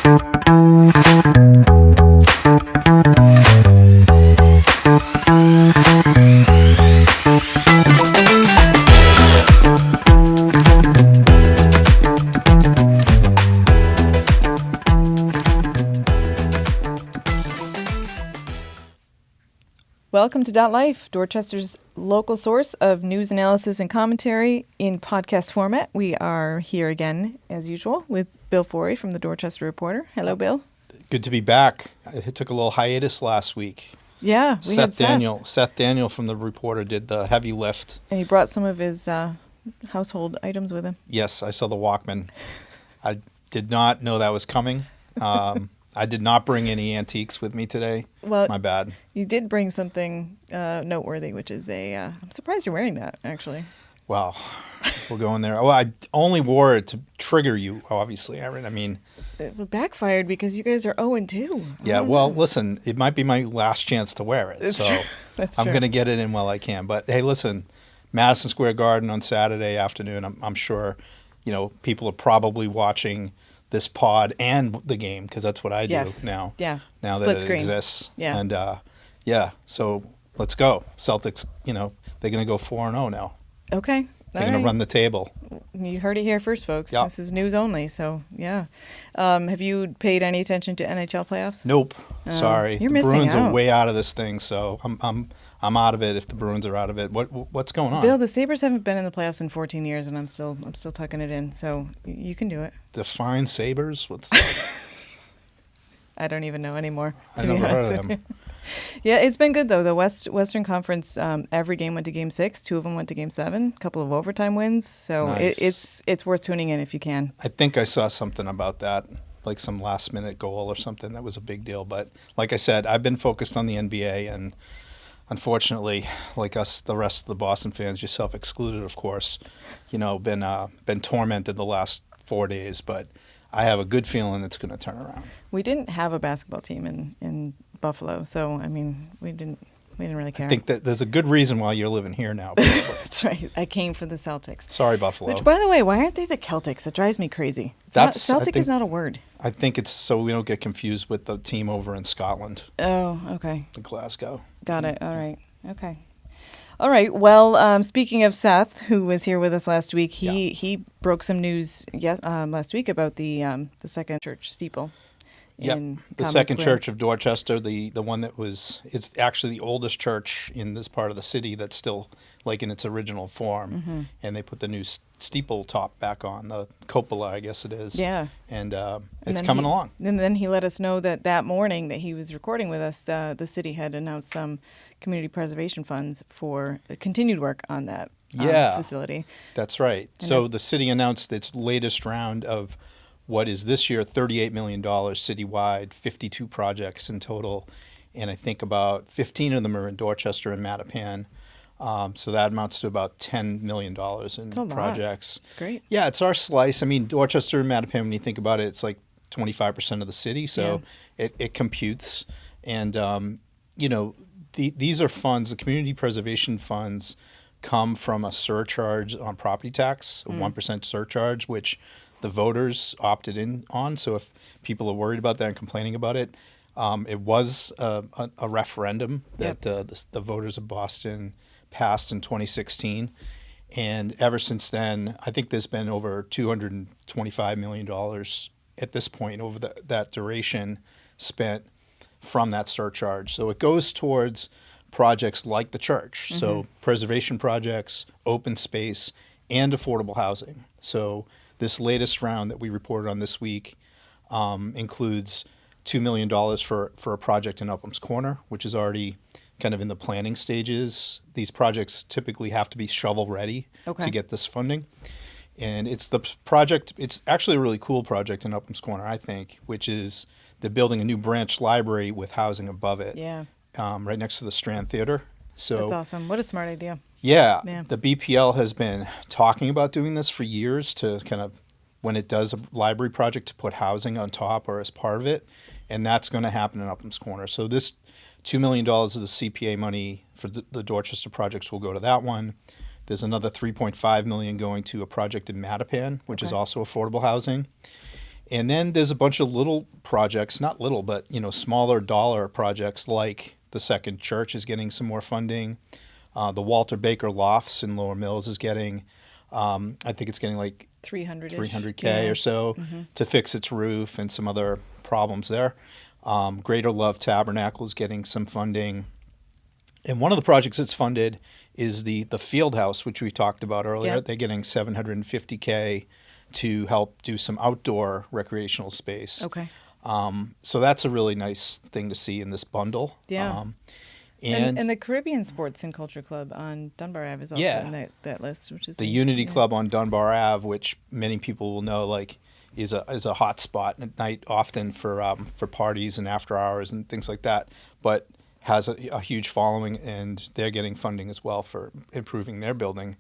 Welcome to DotLife, Dorchester's local source of news analysis and commentary in podcast format. We are here again, as usual, with Bill Forry from the Dorchester Reporter. Hello, Bill. Good to be back. I took a little hiatus last week. Yeah, we had Seth Daniel from the Reporter did the heavy lift. And he brought some of his household items with him. Yes, I saw the Walkman. I did not know that was coming. I did not bring any antiques with me today. Well, my bad. You did bring something noteworthy, which is I'm surprised you're wearing that, actually. Well, we'll go in there. Well, I only wore it to trigger you, obviously, Aaron. I mean, it backfired because you guys are 0-2. Yeah, well, listen, it might be my last chance to wear it. That's so true. That's I'm true. going to get it in while I can. But hey, listen, Madison Square Garden on Saturday afternoon, I'm sure, people are probably watching this pod and the game, because that's what I do now. Yeah. Now Split that it screen. exists. Yeah. And so let's go. Celtics, they're going to go 4-0 now. Okay. They're going to run the table. You heard it here first, folks. Yep. This is news only, so yeah. Have you paid any attention to NHL playoffs? Nope. Sorry. You're the missing Bruins out. are way out of this thing, so I'm out of it if the Bruins are out of it. What's going on? Bill, the Sabres haven't been in the playoffs in 14 years, and I'm still tucking it in, so you can do it. Define Sabres? What's that? I don't even know anymore. I never heard of them. Yeah, it's been good, though. The Western Conference, every game went to Game 6. 2 of them went to Game 7. A couple of overtime wins. So Nice. it's worth tuning in if you can. I think I saw something about that, like some last-minute goal or something that was a big deal. But like I said, I've been focused on the NBA, and unfortunately, like us, the rest of the Boston fans, yourself excluded, of course, been tormented the last 4 days. But I have a good feeling it's going to turn around. We didn't have a basketball team in Buffalo, so I mean, we didn't really care. I think that there's a good reason why you're living here now. That's right. I came for the Celtics. Sorry, Buffalo. Which, by the way, why aren't they the Celtics? That drives me crazy. Celtic is not a word. I think it's so we don't get confused with the team over in Scotland. Oh, okay. The Glasgow. Got it. All right. Okay. All right. Well, speaking of Seth, who was here with us last week, he broke some news last week about the second church steeple. Yep, the second church of Dorchester, the one that it's actually the oldest church in this part of the city that's still like in its original form. And they put the new steeple top back on, the cupola, I guess it is. Yeah. And it's coming along. And then he let us know that morning that he was recording with us, the city had announced some community preservation funds for continued work on that facility. That's right. And so the city announced its latest round of what is this year $38 million citywide, 52 projects in total, and I think about 15 of them are in Dorchester and Mattapan. So that amounts to about $10 million in projects. That's great. Yeah, it's our slice. I mean, Dorchester and Mattapan, when you think about it, it's like 25% of the city, so it computes. And, these are funds, the community preservation funds come from a surcharge on property tax, a 1% surcharge, which the voters opted in on. So if people are worried about that and complaining about it, it was a referendum that the voters of Boston passed in 2016. And ever since then, I think there's been over $225 million at this point over that duration spent from that surcharge. So it goes towards projects like the church. So preservation projects, open space, and affordable housing. So this latest round that we reported on this week includes $2 million for a project in Upham's Corner, which is already kind of in the planning stages. These projects typically have to be shovel ready to get this funding. And it's actually a really cool project in Upham's Corner, I think, which is they're building a new branch library with housing above it, right next to the Strand Theater. So that's awesome. What a smart idea. Yeah, the BPL has been talking about doing this for years to kind of, when it does a library project, to put housing on top or as part of it, and that's going to happen in Upham's Corner. So this $2 million of the CPA money for the Dorchester projects will go to that one. There's another $3.5 million going to a project in Mattapan, which is also affordable housing. And then there's a bunch of little projects, not little, but smaller dollar projects like the second church is getting some more funding. The Walter Baker Lofts in Lower Mills is getting, I think it's getting like 300K or so to fix its roof and some other problems there. Greater Love Tabernacle is getting some funding. And one of the projects that's funded is the field house, which we talked about earlier. Yep. They're getting $750K to help do some outdoor recreational space. Okay. So that's a really nice thing to see in this bundle. Yeah. And the Caribbean Sports and Culture Club on Dunbar Ave is also in that list, which is the nice. Unity Club on Dunbar Ave, which many people will know, like, is a hot spot at night, often for parties and after hours and things like that. But has a huge following, and they're getting funding as well for improving their building.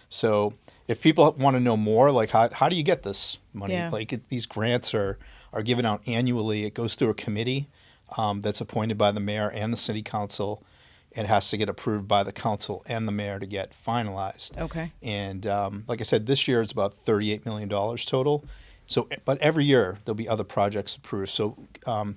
So if people want to know more, like how do you get this money? Yeah. Like these grants are given out annually. It goes through a committee that's appointed by the mayor and the city council. It has to get approved by the council and the mayor to get finalized. Okay. And like I said, this year it's about $38 million total. So, but every year there'll be other projects approved. So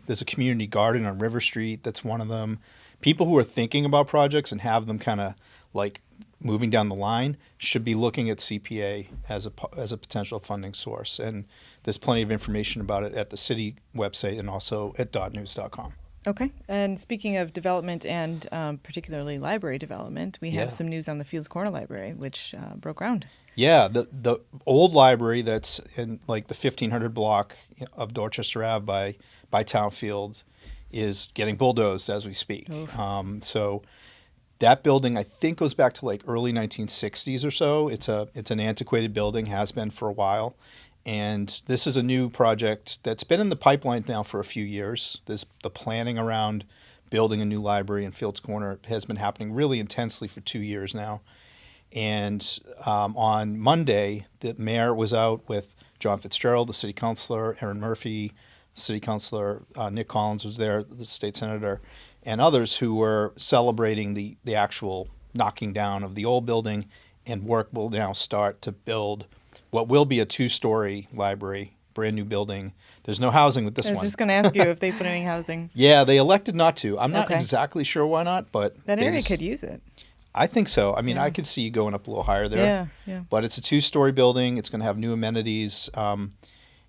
there's a community garden on River Street. That's one of them. People who are thinking about projects and have them kind of like moving down the line should be looking at CPA as a potential funding source. And there's plenty of information about it at the city website and also at dotnews.com. Okay. And speaking of development and particularly library development, we have some news on the Fields Corner Library, which broke ground. Yeah, the old library that's in like the 1500 block of Dorchester Ave by Townfield is getting bulldozed as we speak. So that building, I think, goes back to like early 1960s or so. It's an antiquated building, has been for a while. And this is a new project that's been in the pipeline now for a few years. The planning around building a new library in Fields Corner has been happening really intensely for 2 years now. And on Monday, the mayor was out with John FitzGerald, the city councilor, Aaron Murphy, city councilor, Nick Collins was there, the state senator, and others who were celebrating the actual knocking down of the old building, and work will now start to build what will be a 2-story library, brand new building. There's no housing with this one. I was just going to ask you if they put any housing. Yeah, they elected not to. I'm not exactly sure why not, but that area could use it. I think so. I mean, I could see you going up a little higher there. Yeah. But it's a 2-story building. It's going to have new amenities, and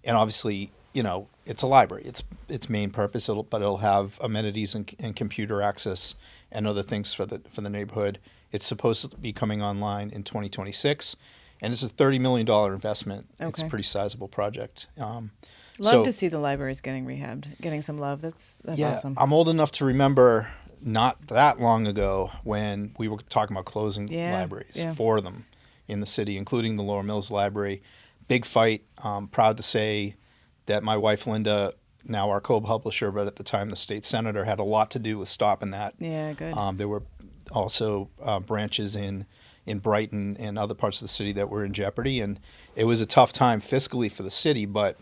obviously, it's a library. Its main purpose, but it'll have amenities and computer access and other things for the neighborhood. It's supposed to be coming online in 2026, and it's a $30 million investment. Okay. It's a pretty sizable project. Love to see the libraries getting rehabbed, getting some love. That's awesome. I'm old enough to remember not that long ago when we were talking about closing libraries, 4 of them in the city, including the Lower Mills Library. Big fight. Proud to say that my wife Linda, now our co-publisher, but at the time the state senator, had a lot to do with stopping that. Yeah, good. There were also branches in Brighton and other parts of the city that were in jeopardy, and it was a tough time fiscally for the city, but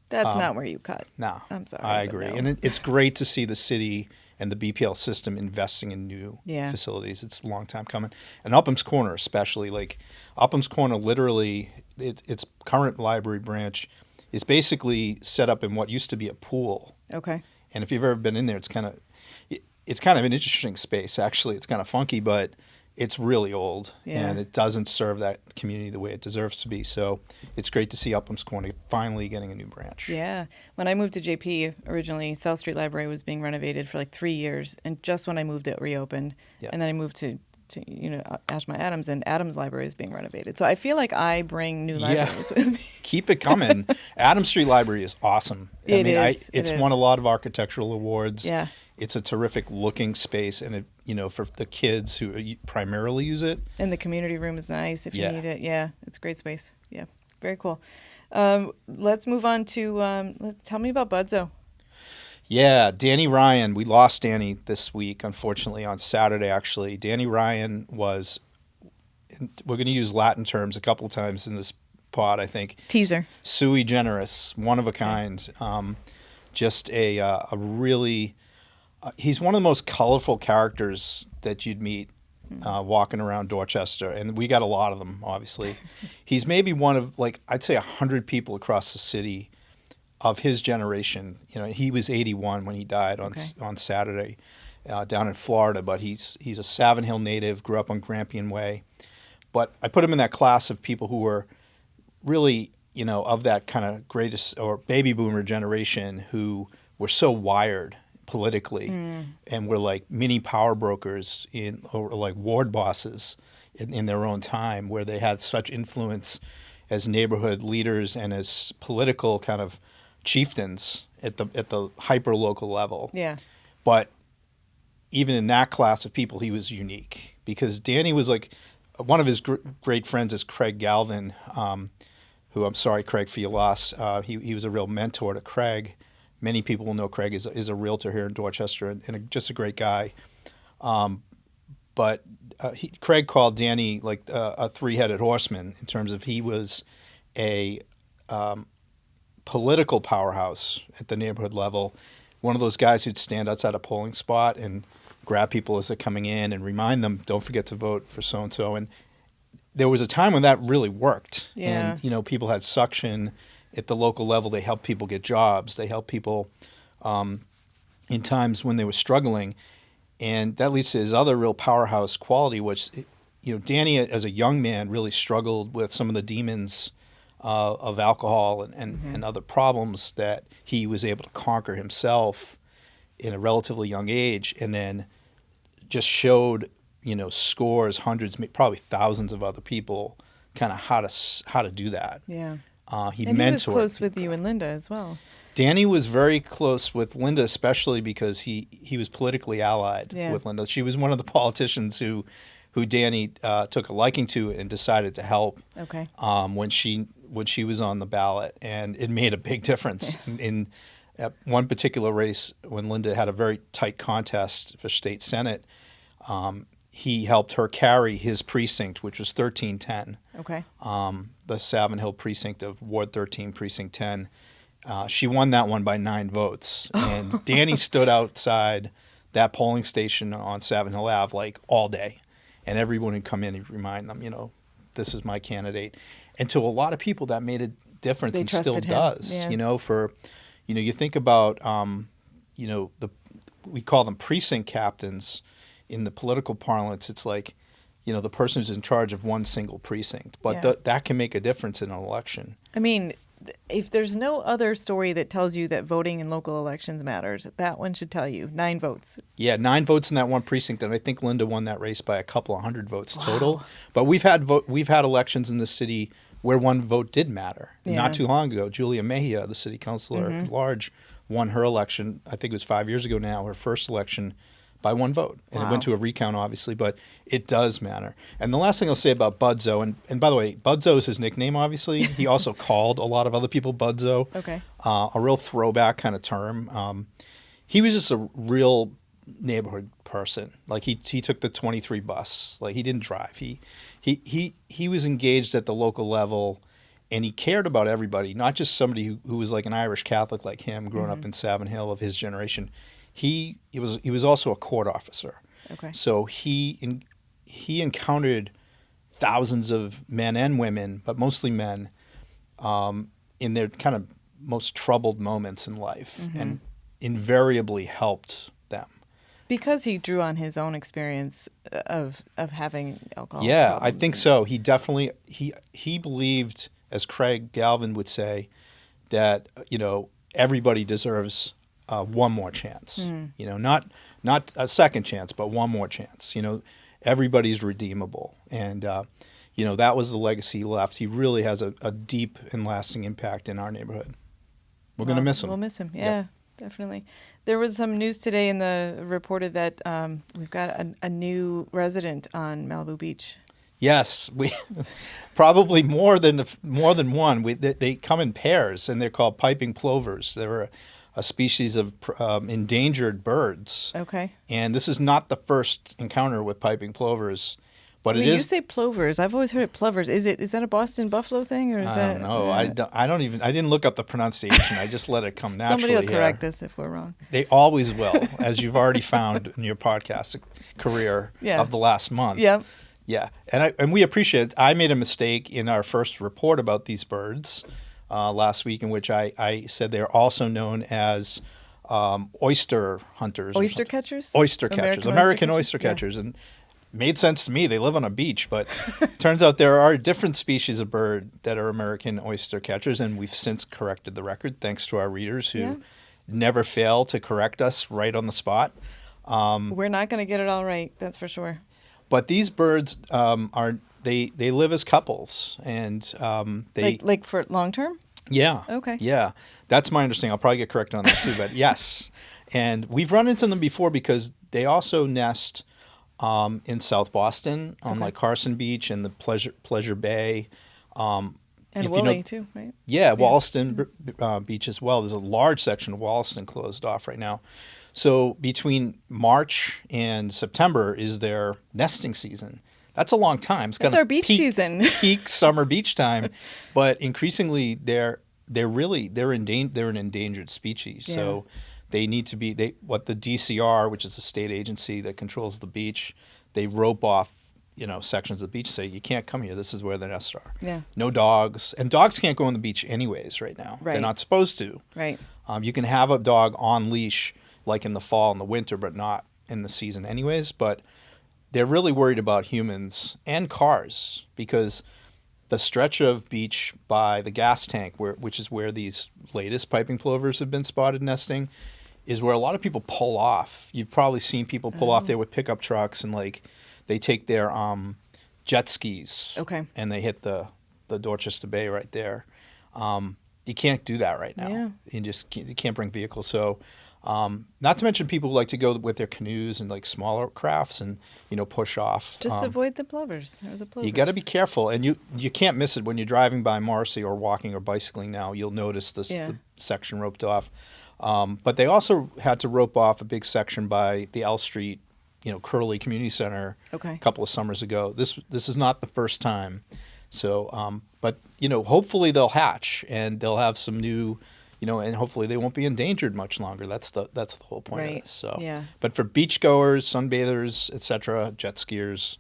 that's not where you cut. No, I'm sorry. I agree. No. And it's great to see the city and the BPL system investing in new facilities. It's a long time coming. And Upham's Corner especially, like Upham's Corner literally, its current library branch is basically set up in what used to be a pool. Okay. And if you've ever been in there, it's kind of an interesting space, actually. It's kind of funky, but it's really old, and it doesn't serve that community the way it deserves to be. So it's great to see Upham's Corner finally getting a new branch. Yeah. When I moved to JP, originally South Street Library was being renovated for like 3 years, and just when I moved, it reopened. Yeah. And then I moved to Ashma Adams, and Adams Library is being renovated. So I feel like I bring new libraries with me. Keep it coming. Adams Street Library is awesome. It's won a lot of architectural awards. Yeah. It's a terrific looking space, and for the kids who primarily use it. And the community room is nice if you need it. Yeah, it's a great space. Yeah, very cool. Let's move on to tell me about Budzo. Yeah, Danny Ryan. We lost Danny this week, unfortunately, on Saturday, actually. Danny Ryan was, we're going to use Latin terms a couple times in this pod, I think. Teaser. Sui generis, one of a kind. Just a really... he's one of the most colorful characters that you'd meet walking around Dorchester, and we got a lot of them, obviously. He's maybe one of, I'd say 100 people across the city of his generation. You know, he was 81 when he died on Saturday down in Florida, but he's a Savin Hill native, grew up on Grampian Way. But I put him in that class of people who were really, you know, of that kind of greatest or baby boomer generation who were so wired politically and were like mini power brokers or like ward bosses in their own time, where they had such influence as neighborhood leaders and as political kind of chieftains at the hyper local level. Yeah. But even in that class of people, he was unique because Danny was like, one of his great friends is Craig Galvin, who, I'm sorry, Craig, for your loss. He was a real mentor to Craig. Many people will know Craig is a realtor here in Dorchester and just a great guy. But Craig called Danny like a three-headed horseman in terms of he was a political powerhouse at the neighborhood level, one of those guys who'd stand outside a polling spot and grab people as they're coming in and remind them, don't forget to vote for so-and-so. And there was a time when that really worked. Yeah. And, you know, people had suction at the local level. They helped people get jobs. They helped people in times when they were struggling. And that leads to his other real powerhouse quality, which, you know, Danny, as a young man, really struggled with some of the demons of alcohol and other problems that he was able to conquer himself in a relatively young age, and then just showed, you know, scores, hundreds, probably thousands of other people kind of how to do that. Yeah. He and mentored he was close people. with you and Linda as well. Danny was very close with Linda, especially because he was politically allied with Linda. She was one of the politicians who Danny took a liking to and decided to help. Okay. When she was on the ballot, and it made a big difference in one particular race when Linda had a very tight contest for state senate. He helped her carry his precinct, which was 1310. Okay. The Savin Hill precinct of Ward 13, Precinct 10. She won that one by 9 votes. And Danny stood outside that polling station on Savin Hill Ave like all day. And everyone would come in and remind them, you know, this is my candidate. And to a lot of people, that made a difference and still does. Yeah. You know, you think about, you know, we call them precinct captains in the political parlance. It's like, you know, the person who's in charge of one single precinct. But that can make a difference in an election. I mean, if there's no other story that tells you that voting in local elections matters, that one should tell you. 9 votes. Yeah, 9 votes in that one precinct, and I think Linda won that race by a couple of hundred votes total. But we've had elections in the city where one vote did matter. Yeah. Not too long ago, Julia Mejia, the city councilor at large, won her election. I think it was 5 years ago now, her first election, by 1 vote. And it went to a recount, obviously, but it does matter. And the last thing I'll say about Budzo, and by the way, Budzo is his nickname, obviously. He also called a lot of other people Budzo. Okay. A real throwback kind of term. He was just a real neighborhood person. Like he took the 23 bus. Like he didn't drive. He was engaged at the local level, and he cared about everybody, not just somebody who was like an Irish Catholic like him, growing up in Savin Hill of his generation. He was also a court officer. Okay. So he encountered thousands of men and women, but mostly men, in their kind of most troubled moments in life, and invariably helped them. Because he drew on his own experience of having alcohol. Yeah, problems. I think so. He definitely he believed, as Craig Galvin would say, that, you know, everybody deserves one more chance. You know, not a second chance, but one more chance. You know, everybody's redeemable, and you know, that was the legacy he left. He really has a deep and lasting impact in our neighborhood. We're going to miss him. We'll miss him. Yeah, definitely. There was some news today in the reported that we've got a new resident on Malibu Beach. Yes, we probably more than one. They come in pairs, and they're called piping plovers. They're a species of endangered birds. Okay. And this is not the first encounter with piping plovers, but it is. You say plovers. I've always heard it plovers. Is that a Boston buffalo thing, or is that? I don't know. I didn't look up the pronunciation. I just let it come naturally. Somebody will correct us if we're wrong. They always will, as you've already found in your podcast career of the last month. Yep. Yeah, and we appreciate it. I made a mistake in our first report about these birds. last week, in which I said they're also known as oyster hunters. Oyster catchers? Oyster catchers. American oyster catchers. And made sense to me. They live on a beach, but turns out there are different species of bird that are American oyster catchers, and we've since corrected the record thanks to our readers who never fail to correct us right on the spot. We're not going to get it all right, that's for sure. But these birds they live as couples, and they like for long term? Yeah. Okay. Yeah, that's my understanding. I'll probably get corrected on that too, but yes. And we've run into them before because they also nest in South Boston on like Carson Beach and the Pleasure Bay. And Willie too, right? Yeah, Wollaston Beach as well. There's a large section of Wollaston closed off right now. So between March and September is their nesting season. That's a long time. It's That's our beach season. Peak summer beach time, but increasingly they're an endangered species. Yeah. So they need to be what the DCR, which is the state agency that controls the beach, they rope off sections of the beach, say you can't come here. This is where the nests are. Yeah. No dogs, and dogs can't go on the beach anyways right now. Right. They're not supposed to. Right. You can have a dog on leash like in the fall and the winter, but not in the season anyways. But they're really worried about humans and cars because the stretch of beach by the gas tank, which is where these latest piping plovers have been spotted nesting, is where a lot of people pull off. You've probably seen people pull off there with pickup trucks and they take their jet skis and they hit the Dorchester Bay right there. You can't do that right now. Yeah. You can't bring vehicles. So not to mention people who like to go with their canoes and like smaller crafts and push off. Just avoid the plovers or the plovers. You got to be careful, and you can't miss it when you're driving by Morrissey or walking or bicycling. Now you'll notice the section roped off, but they also had to rope off a big section by the L Street, Curly Community Center a couple of summers ago. This is not the first time. So, but hopefully they'll hatch and they'll have some new. And hopefully they won't be endangered much longer. That's the whole point of this. So, but for beachgoers, sunbathers, etc., jet skiers,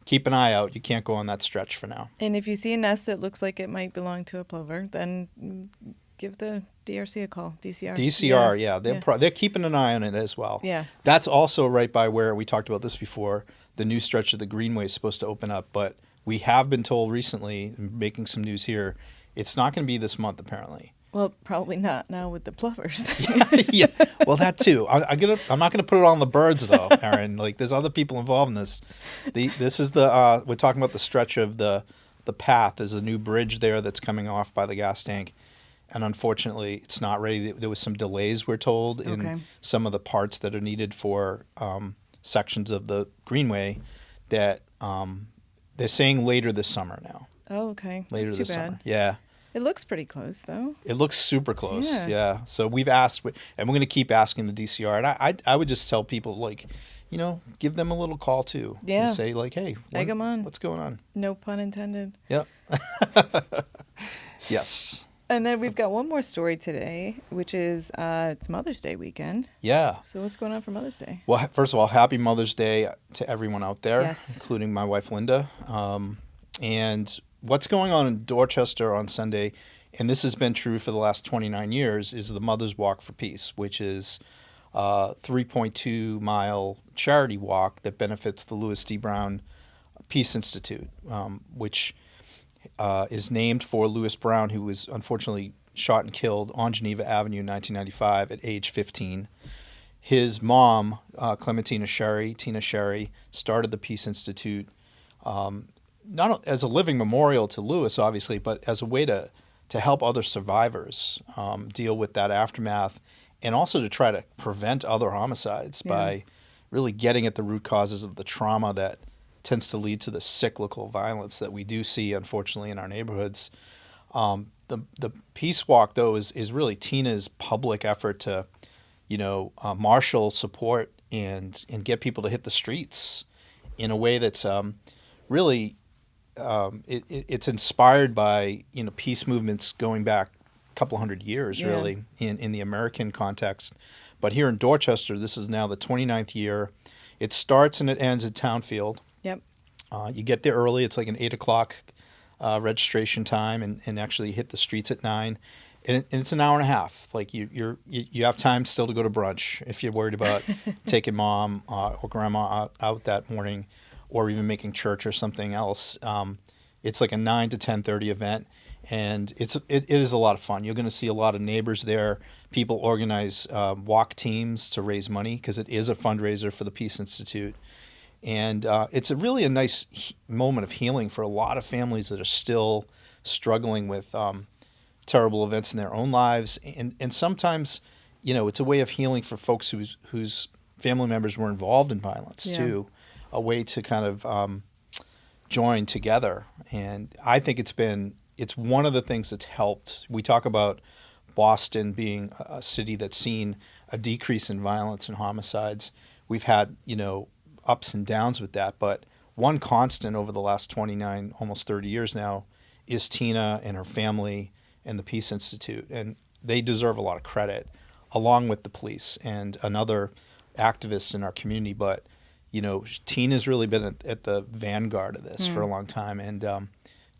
keep an eye out. You can't go on that stretch for now. And if you see a nest that looks like it might belong to a plover, then give the DRC a call. DCR, they're keeping an eye on it as well. Yeah, that's also right by where we talked about this before. The new stretch of the Greenway is supposed to open up, but we have been told recently, making some news here, it's not going to be this month apparently. Well, probably not now with the plovers. Yeah. Well, that too. I'm not gonna put it on the birds though, Aaron. Like, there's other people involved in this. This is we're talking about the stretch of the path. There's a new bridge there that's coming off by the gas tank, and unfortunately, it's not ready. There was some delays, we're told, in some of the parts that are needed for sections of the Greenway. That they're saying later this summer now. Oh, okay. Later That's this too bad. summer. Yeah. It looks pretty close, though. It looks super close, yeah. So we've asked, and we're going to keep asking the DCR. And I would just tell people, give them a little call, too. Yeah. And say, hey, egg them on. What's going on? No pun intended. Yep. Yes. And then we've got one more story today, which is it's Mother's Day weekend. Yeah. So what's going on for Mother's Day? Well, first of all, happy Mother's Day to everyone out there, including my wife, Linda. And what's going on in Dorchester on Sunday, and this has been true for the last 29 years, is the Mother's Walk for Peace, which is a 3.2-mile charity walk that benefits the Louis D. Brown Peace Institute, which is named for Louis Brown, who was unfortunately shot and killed on Geneva Avenue in 1995 at age 15. His mom, Tina Sherry, started the Peace Institute not as a living memorial to Louis, obviously, but as a way to help other survivors deal with that aftermath, and also to try to prevent other homicides by really getting at the root causes of the trauma that tends to lead to the cyclical violence that we do see, unfortunately, in our neighborhoods. The Peace Walk, though, is really Tina's public effort to, marshal support and get people to hit the streets in a way that's really it's inspired by peace movements going back a couple hundred years, really, in the American context. But here in Dorchester, this is now the 29th year. It starts and it ends at Townfield. Yep. You get there early. It's like an 8 o'clock registration time and actually hit the streets at 9. And it's an hour and a half. Like you have time still to go to brunch if you're worried about taking mom or grandma out that morning, or even making church or something else. It's like a 9 to 10:30 event, and it is a lot of fun. You're going to see a lot of neighbors there. People organize walk teams to raise money because it is a fundraiser for the Peace Institute. And it's really a nice moment of healing for a lot of families that are still struggling with terrible events in their own lives. And sometimes, it's a way of healing for folks whose family members were involved in violence too, a way to kind of join together. And I think it's one of the things that's helped. We talk about Boston being a city that's seen a decrease in violence and homicides. We've had, ups and downs with that, but one constant over the last 29, almost 30 years now is Tina and her family and the Peace Institute, and they deserve a lot of credit, along with the police and another activists in our community. But Tina's really been at the vanguard of this for a long time, and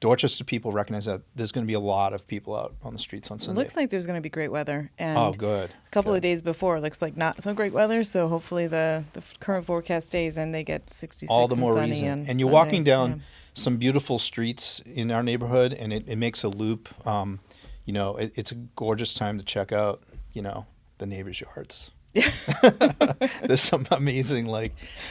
Dorchester people recognize that there's going to be a lot of people out on the streets on Sunday. It looks like there's going to be great weather. And oh, good. A couple of days before, it looks like not so great weather. So hopefully the current forecast stays and they get 66 all the and more sunny. reason. And Sunday. you're walking down some beautiful streets in our neighborhood, and it makes a loop. It's a gorgeous time to check out, the neighbors' yards. There's some amazing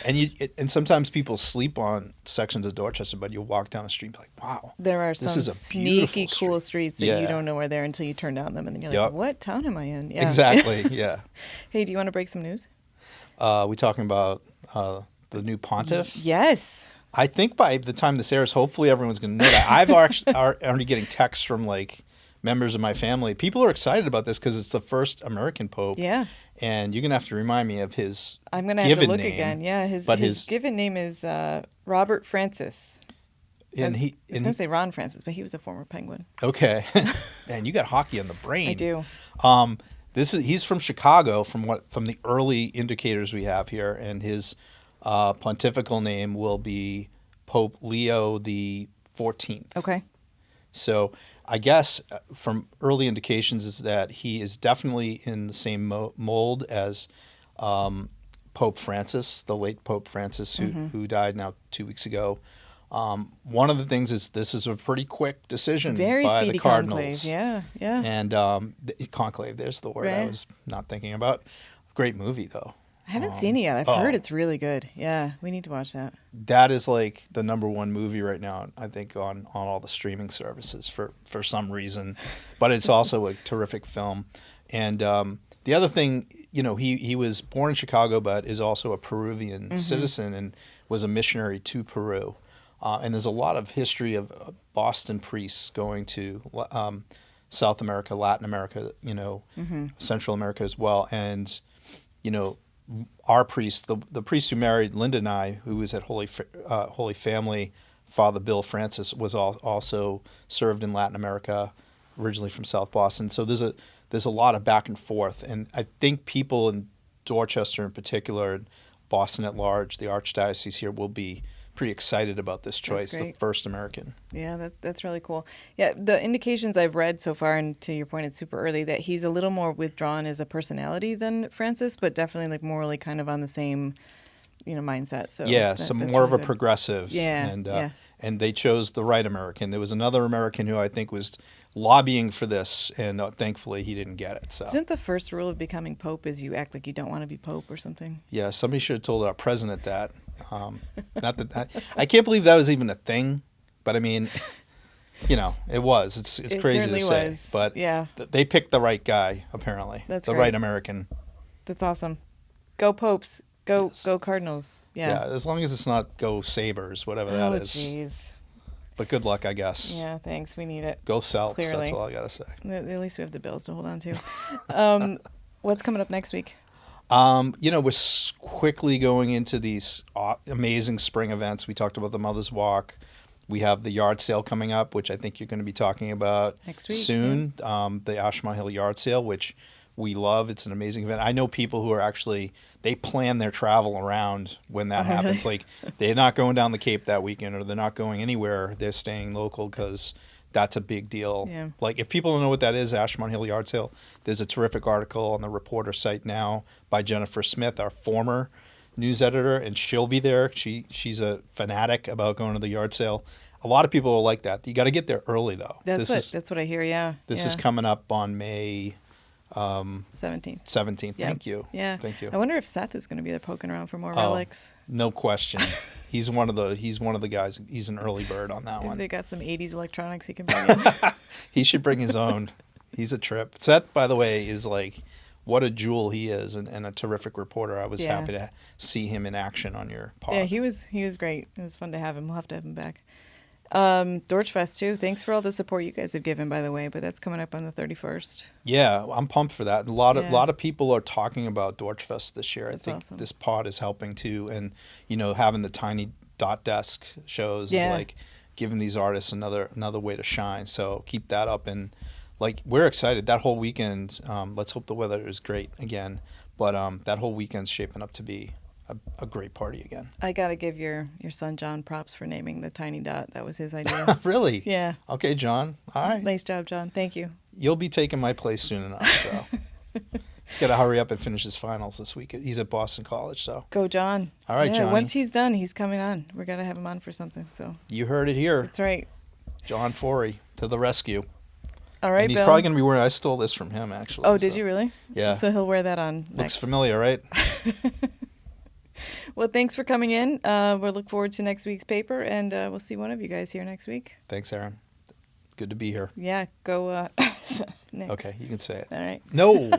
and sometimes people sleep on sections of Dorchester, but you walk down the street and be like, wow, there are some sneaky cool streets that you don't know are there until you turn down them, and then you're like, what town am I in? Yeah. Exactly. Yeah. Hey, do you want to break some news? We talking about the new pontiff? Yes. I think by the time this airs, hopefully everyone's going to know that. I've already getting texts from members of my family. People are excited about this because it's the first American pope. Yeah. And you're going to have to remind me of his I'm going to have to look name. again. Yeah. His given name is Robert Francis. And I was going to say Ron Francis, but he was a former Penguin. Okay. Man, you got hockey on the brain. I do. He's from Chicago from the early indicators we have here, and his pontifical name will be Pope Leo the 14th. Okay. So I guess from early indications is that he is definitely in the same mold as Pope Francis, the late Pope Francis, who died now 2 weeks ago. One of the things is this is a pretty quick decision by the Cardinals. Conclave. Yeah. And conclave, there's the word I was not thinking about. Great movie, though. I haven't seen it yet. I've heard it's really good. Yeah, we need to watch that. That is like the number one movie right now, I think, on all the streaming services for some reason. But it's also a terrific film. And the other thing, he was born in Chicago, but is also a Peruvian citizen and was a missionary to Peru. And there's a lot of history of Boston priests going to South America, Latin America, Central America as well. And, our priest, the priest who married Linda and I, who was at Holy Family, Father Bill Francis, was also served in Latin America, originally from South Boston. So there's a lot of back and forth. And I think people in Dorchester in particular, and Boston at large, the Archdiocese here, will be pretty excited about this choice, the first American. Yeah, that's really cool. Yeah, the indications I've read so far, and to your point, it's super early, that he's a little more withdrawn as a personality than Francis, but definitely morally kind of on the same, mindset. So some more really of a good. Progressive. Yeah, and they chose the right American. There was another American who I think was lobbying for this, and thankfully he didn't get it. So isn't the first rule of becoming pope is you act like you don't want to be pope or something? Yeah, somebody should have told our president that. Not that I can't believe that was even a thing, but I mean, it was. It's crazy to say, but yeah, they picked the right guy apparently. That's the great. Right American. That's awesome. Go Popes. Go Cardinals. Yeah, as long as it's not go Sabres, whatever that is. Oh, jeez. But good luck, I guess. Yeah, thanks. We need it. Go Celts. Clearly. That's all I gotta say. At least we have the Bills to hold on to. What's coming up next week? We're quickly going into these amazing spring events. We talked about the Mother's Walk. We have the yard sale coming up, which I think you're going to be talking about next week, soon. The Ashmont Hill yard sale, which we love. It's an amazing event. I know people who are actually, they plan their travel around when that happens. Like they're not going down the Cape that weekend, or they're not going anywhere. They're staying local because that's a big deal. Yeah. Like if people don't know what that is, Ashmont Hill Yard Sale, there's a terrific article on the Reporter site now by Jennifer Smith, our former news editor, and she'll be there. She's a fanatic about going to the yard sale. A lot of people are like that. You got to get there early though. That's what I hear. Yeah. This is coming up on May 17th. 17th. Yep. Thank you. Yeah. Thank you. I wonder if Seth is going to be there poking around for more relics. No question. He's one of the guys. He's an early bird on that one. They got some 80s electronics he can bring in. He should bring his own. He's a trip. Seth, by the way, is like, what a jewel he is, and a terrific reporter. I was happy to see him in action on your pod. Yeah, he was great. It was fun to have him. We'll have to have him back. Dorchfest too. Thanks for all the support you guys have given, by the way. But that's coming up on the 31st. Yeah, I'm pumped for that. A lot of people are talking about Dorchfest this year. That's I think awesome. this pod is helping too, and having the tiny dot desk shows is like giving these artists another way to shine. So keep that up, and like we're excited. That whole weekend. Let's hope the weather is great again. But that whole weekend's shaping up to be a great party again. I got to give your son John props for naming the tiny dot. That was his idea. Really? Yeah. Okay, John. All right. Nice job, John. Thank you. You'll be taking my place soon enough, so he's got to hurry up and finish his finals this week. He's at Boston College, so. Go, John. All right, Johnny. Once he's done, he's coming on. We're going to have him on for something, so. You heard it here. That's right. John Forry to the rescue. All right, and he's Bill. probably going to be wearing, I stole this from him, actually. Oh, did you really? Yeah. So he'll wear that on next. Looks familiar, right? Well, thanks for coming in. We'll look forward to next week's paper, and we'll see one of you guys here next week. Thanks, Aaron. Good to be here. Yeah, go next. Okay, you can say it. All right. No.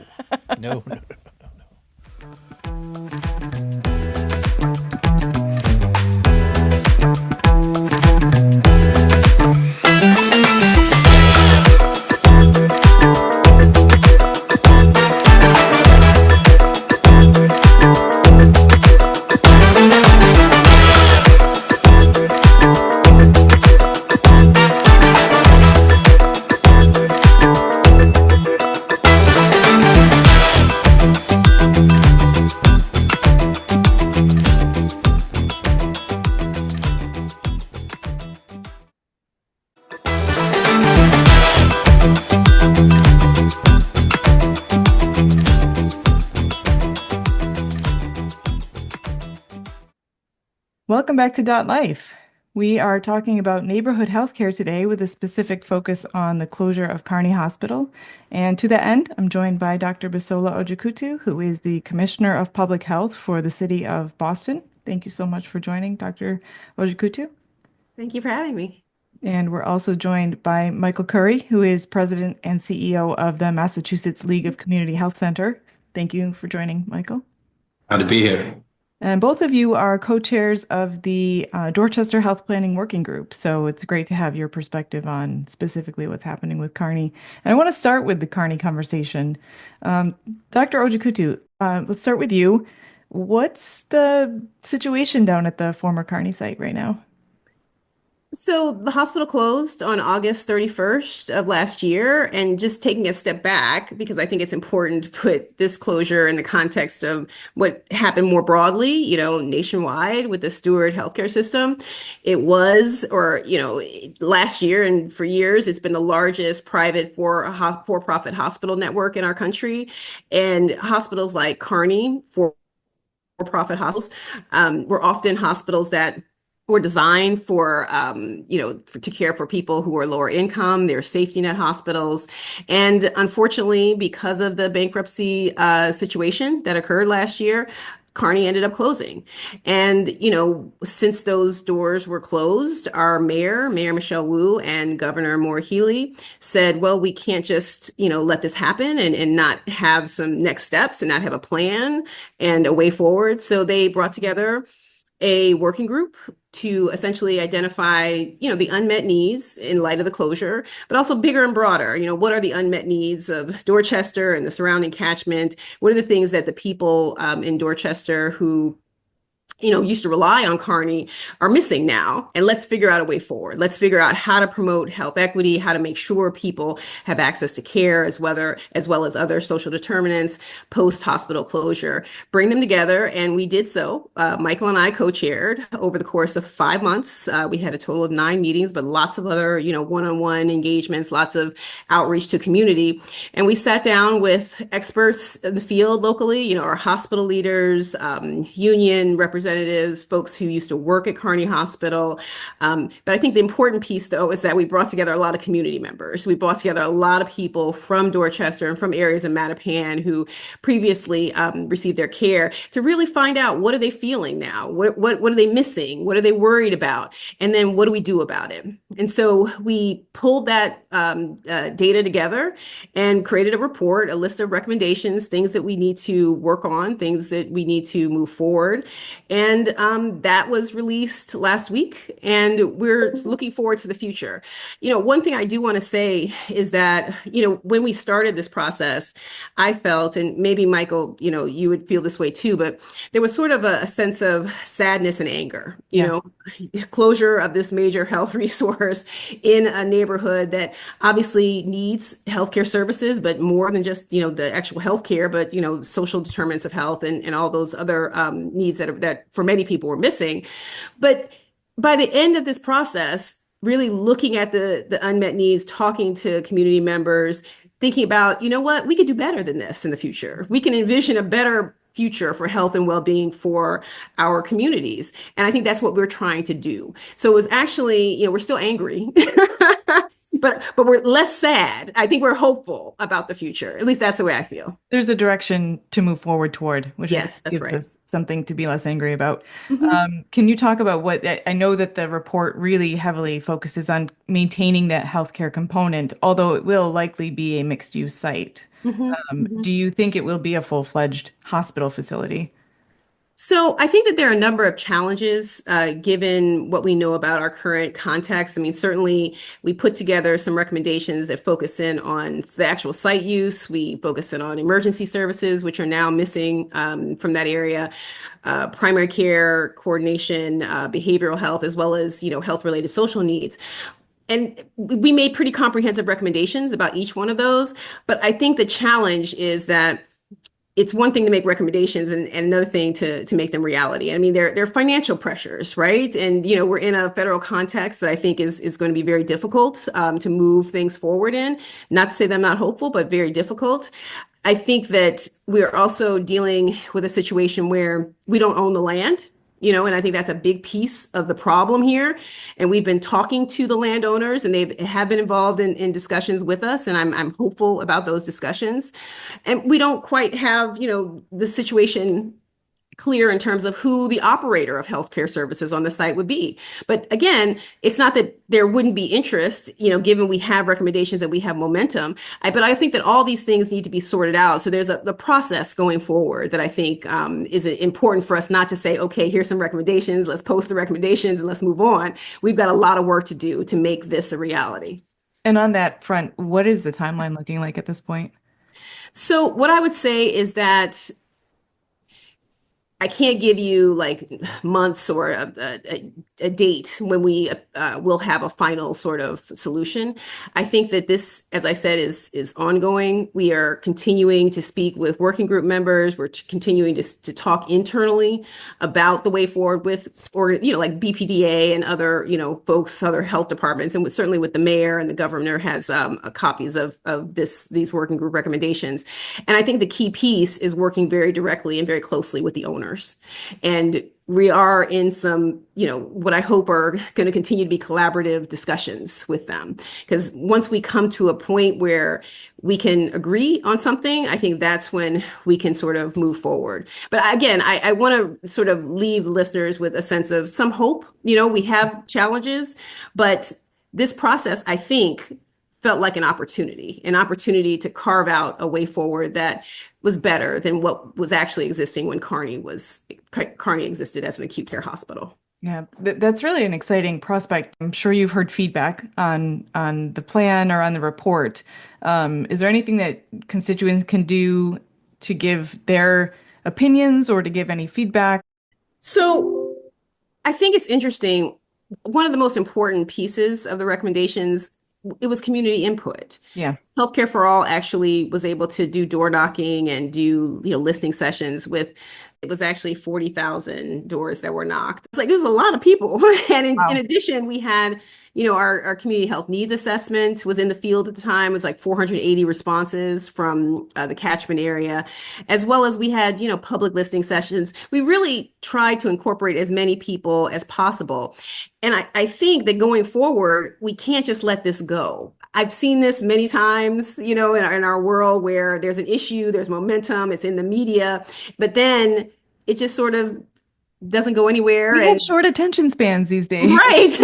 No. Welcome back to DotLife. We are talking about neighborhood healthcare today with a specific focus on the closure of Carney Hospital. And to that end, I'm joined by Dr. Bisola Ojikutu, who is the Commissioner of Public Health for the City of Boston. Thank you so much for joining, Dr. Ojikutu. Thank you for having me. And we're also joined by Michael Curry, who is President and CEO of the Massachusetts League of Community Health Center. Thank you for joining, Michael. Glad to be here. And both of you are co-chairs of the Dorchester Health Planning Working Group. So it's great to have your perspective on specifically what's happening with Carney. And I want to start with the Carney conversation. Dr. Ojikutu, let's start with you. What's the situation down at the former Carney site right now? So the hospital closed on August 31st of last year, and just taking a step back, because I think it's important to put this closure in the context of what happened more broadly, nationwide with the Steward healthcare system. It was, last year and for years, it's been the largest private for-profit hospital network in our country. And hospitals like Carney, for-profit hospitals, were often hospitals that were designed for, to care for people who are lower income. They're safety net hospitals. And unfortunately, because of the bankruptcy situation that occurred last year, Carney ended up closing. And, since those doors were closed, our Mayor Michelle Wu, and Governor Maura Healey said, well, we can't just, let this happen and not have some next steps and not have a plan and a way forward. So they brought together a working group to essentially identify, the unmet needs in light of the closure, but also bigger and broader. What are the unmet needs of Dorchester and the surrounding catchment? What are the things that the people in Dorchester who used to rely on Carney are missing now. And let's figure out a way forward. Let's figure out how to promote health equity, how to make sure people have access to care as well as other social determinants post hospital closure. Bring them together. And we did so. Michael and I co-chaired over the course of 5 months. We had a total of 9 meetings, but lots of other, one-on-one engagements, lots of outreach to community. And we sat down with experts in the field locally, our hospital leaders, union representatives, folks who used to work at Carney Hospital. But I think the important piece, though, is that we brought together a lot of community members. We brought together a lot of people from Dorchester and from areas of Mattapan who previously received their care to really find out, what are they feeling now? What are they missing? What are they worried about? And then what do we do about it? And so we pulled that data together and created a report, a list of recommendations, things that we need to work on, things that we need to move forward. And that was released last week, and we're looking forward to the future. One thing I do want to say is that, when we started this process, I felt, and maybe Michael, you would feel this way too, but there was sort of a sense of sadness and anger, closure of this major health resource in a neighborhood that obviously needs healthcare services, but more than just, the actual healthcare, but, social determinants of health and all those other needs that for many people were missing. But by the end of this process, really looking at the unmet needs, talking to community members, thinking about, what, we could do better than this in the future. We can envision a better future for health and well-being for our communities. And I think that's what we're trying to do. So it was actually, we're still angry, but we're less sad. I think we're hopeful about the future. At least that's the way I feel. There's a direction to move forward toward, which yes, that's gives right. us something to be less angry about. Mm-hmm. Can you talk about what, I know that the report really heavily focuses on maintaining that healthcare component, although it will likely be a mixed use site. Mm-hmm. Do you think it will be a full-fledged hospital facility? So I think that there are a number of challenges given what we know about our current context. I mean, certainly we put together some recommendations that focus in on the actual site use. We focus in on emergency services, which are now missing from that area, primary care, coordination, behavioral health, as well as, health-related social needs. And we made pretty comprehensive recommendations about each one of those. But I think the challenge is that it's one thing to make recommendations and another thing to make them reality. I mean, there are financial pressures, right? And, we're in a federal context that I think is going to be very difficult to move things forward in. Not to say that I'm not hopeful, but very difficult. I think that we're also dealing with a situation where we don't own the land. And I think that's a big piece of the problem here. And we've been talking to the landowners, and they have been involved in discussions with us. And I'm hopeful about those discussions. And we don't quite have, the situation clear in terms of who the operator of healthcare services on the site would be. But again, it's not that there wouldn't be interest, given we have recommendations and we have momentum. But I think that all these things need to be sorted out. So there's a process going forward that I think is important for us not to say, okay, here's some recommendations, let's post the recommendations and let's move on. We've got a lot of work to do to make this a reality. And on that front, what is the timeline looking like at this point? So what I would say is that I can't give you like months or a date when we will have a final sort of solution. I think that this, as I said, is ongoing. We are continuing to speak with working group members. We're continuing to talk internally about the way forward with, or, like BPDA and other, folks, other health departments, and certainly with the mayor, and the governor has copies of these working group recommendations. And I think the key piece is working very directly and very closely with the owners. And we are in some, what I hope are going to continue to be collaborative discussions with them. Because once we come to a point where we can agree on something, I think that's when we can sort of move forward. But again, I want to sort of leave listeners with a sense of some hope. We have challenges, but this process, I think, felt like an opportunity to carve out a way forward that was better than what was actually existing when Carney existed as an acute care hospital. Yeah, that's really an exciting prospect. I'm sure you've heard feedback on the plan or on the report. Is there anything that constituents can do to give their opinions or to give any feedback? So I think it's interesting. One of the most important pieces of the recommendations, it was community input. Yeah. Healthcare for All actually was able to do door knocking and do, listening sessions with, it was actually 40,000 doors that were knocked. It's like, it was a lot of people. And in Wow. addition, we had, our community health needs assessment was in the field at the time. It was like 480 responses from the catchment area, as well as we had, public listening sessions. We really tried to incorporate as many people as possible. And I think that going forward, we can't just let this go. I've seen this many times, in our world where there's an issue, there's momentum, it's in the media, but then it just sort of doesn't go anywhere. We have And short attention spans these days. right,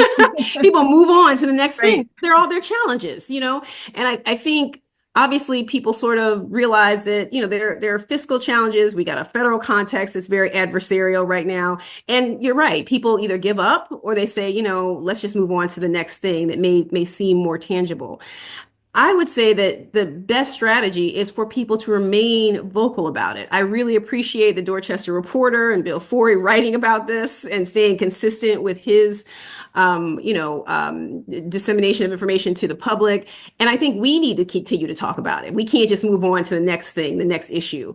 people move on to the next Right. thing. They're all their challenges, and I think obviously people sort of realize that, there are fiscal challenges. We got a federal context that's very adversarial right now. And you're right, people either give up or they say, let's just move on to the next thing that may seem more tangible. I would say that the best strategy is for people to remain vocal about it. I really appreciate the Dorchester Reporter and Bill Forry writing about this and staying consistent with his, dissemination of information to the public. And I think we need to continue to talk about it. We can't just move on to the next thing, the next issue.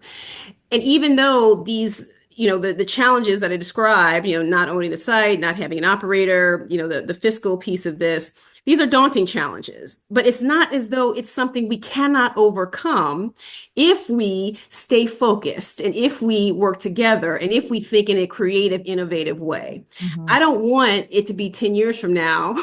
And even though these, the challenges that I described, not owning the site, not having an operator, the fiscal piece of this, these are daunting challenges, but it's not as though it's something we cannot overcome if we stay focused and if we work together and if we think in a creative, innovative way. Mhm. I don't want it to be 10 years from now.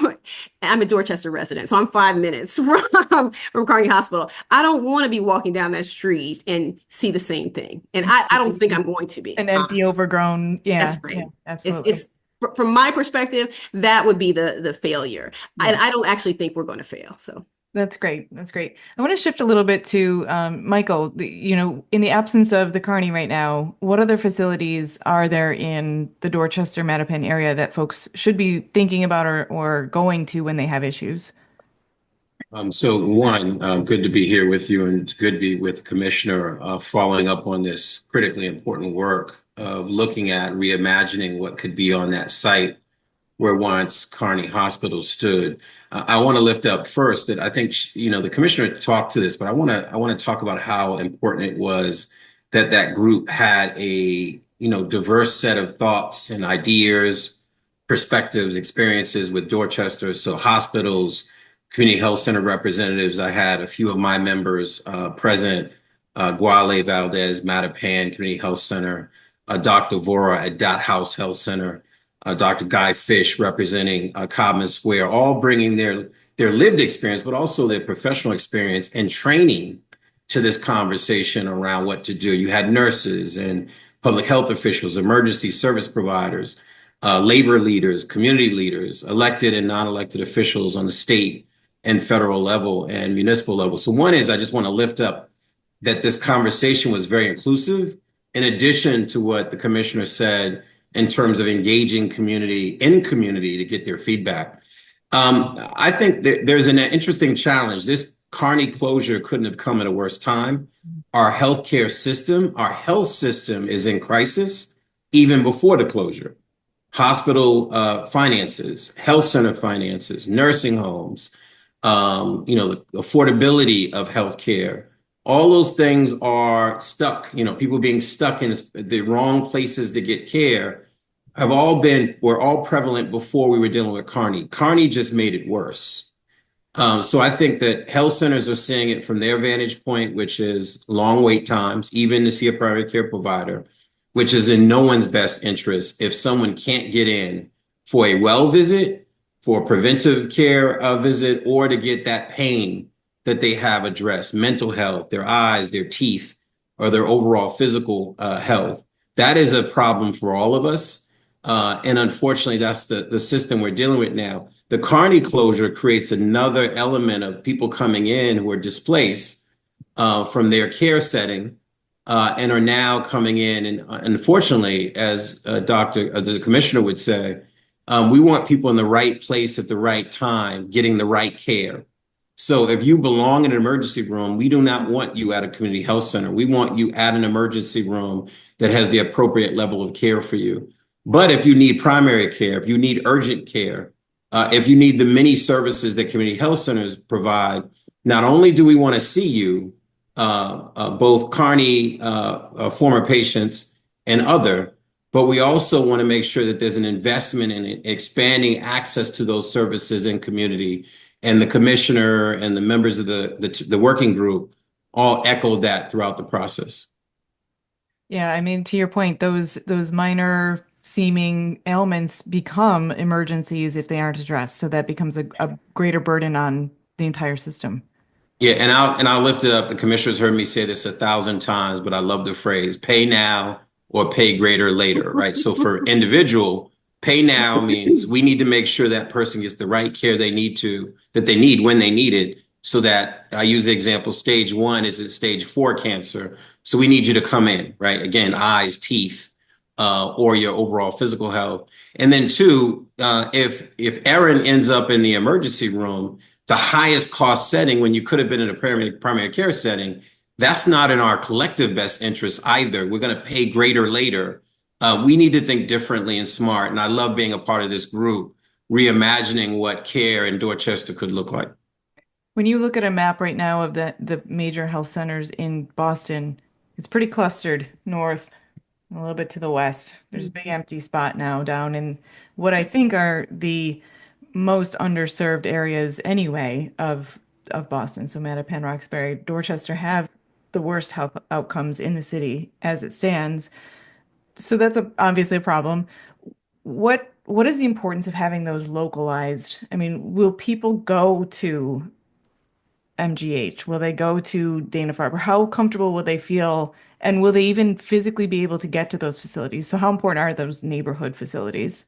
I'm a Dorchester resident, so I'm 5 minutes from Carney Hospital. I don't want to be walking down that street and see the same thing. And I don't think I'm going to be. An empty, overgrown. Yeah. That's right. Yeah, absolutely. It's from my perspective, that would be the failure. Yeah. And I don't actually think we're going to fail. So That's great. That's great. I want to shift a little bit to Michael. In the absence of the Carney right now, what other facilities are there in the Dorchester Mattapan area that folks should be thinking about or going to when they have issues? So one, good to be here with you and good to be with the commissioner following up on this critically important work of looking at reimagining what could be on that site where once Carney Hospital stood. I want to lift up first that I think, the commissioner talked to this, but I want to talk about how important it was that that group had a, diverse set of thoughts and ideas, perspectives, experiences with Dorchester. So hospitals, community health center representatives. I had a few of my members present, Guale Valdez, Mattapan Community Health Center, Dr. Vora at Dot House Health Center, Dr. Guy Fish representing Cobman Square, all bringing their lived experience, but also their professional experience and training to this conversation around what to do. You had nurses and public health officials, emergency service providers, labor leaders, community leaders, elected and non-elected officials on the state and federal level and municipal level. So one is I just want to lift up that this conversation was very inclusive, in addition to what the commissioner said in terms of engaging community to get their feedback. I think that there's an interesting challenge. This Carney closure couldn't have come at a worse time. Our healthcare system, our health system is in crisis even before the closure. Hospital finances, health center finances, nursing homes, the affordability of healthcare, all those things are stuck. People being stuck in the wrong places to get care were all prevalent before we were dealing with Carney. Carney just made it worse. So I think that health centers are seeing it from their vantage point, which is long wait times, even to see a primary care provider, which is in no one's best interest if someone can't get in for a well visit, for a preventive care visit, or to get that pain that they have addressed, mental health, their eyes, their teeth, or their overall physical health. That is a problem for all of us. And unfortunately, that's the system we're dealing with now. The Carney closure creates another element of people coming in who are displaced from their care setting and are now coming in. And unfortunately, as the commissioner would say, we want people in the right place at the right time, getting the right care. So if you belong in an emergency room, we do not want you at a community health center. We want you at an emergency room that has the appropriate level of care for you. But if you need primary care, if you need urgent care, if you need the many services that community health centers provide, not only do we want to see you, both Carney former patients and other, but we also want to make sure that there's an investment in expanding access to those services in community. And the commissioner and the members of the working group all echoed that throughout the process. Yeah, I mean, to your point, those minor seeming ailments become emergencies if they aren't addressed. So that becomes a greater burden on the entire system. Yeah, and I'll lift it up. The commissioner's heard me say this 1,000 times, but I love the phrase "pay now or pay greater later," right? So for individual, pay now means we need to make sure that person gets the right care that they need when they need it. So that I use the example, stage 1 is at stage 4 cancer. So we need you to come in, right? Again, eyes, teeth, or your overall physical health. And then 2, if Erin ends up in the emergency room, the highest cost setting when you could have been in a primary care setting, that's not in our collective best interest either. We're going to pay greater later. We need to think differently and smart. And I love being a part of this group, reimagining what care in Dorchester could look like. When you look at a map right now of the major health centers in Boston, it's pretty clustered north, a little bit to the west. There's a big empty spot now down in what I think are the most underserved areas anyway of Boston. So Mattapan, Roxbury, Dorchester have the worst health outcomes in the city as it stands. So that's obviously a problem. What is the importance of having those localized? I mean, will people go to MGH? Will they go to Dana-Farber? How comfortable will they feel? And will they even physically be able to get to those facilities? So how important are those neighborhood facilities?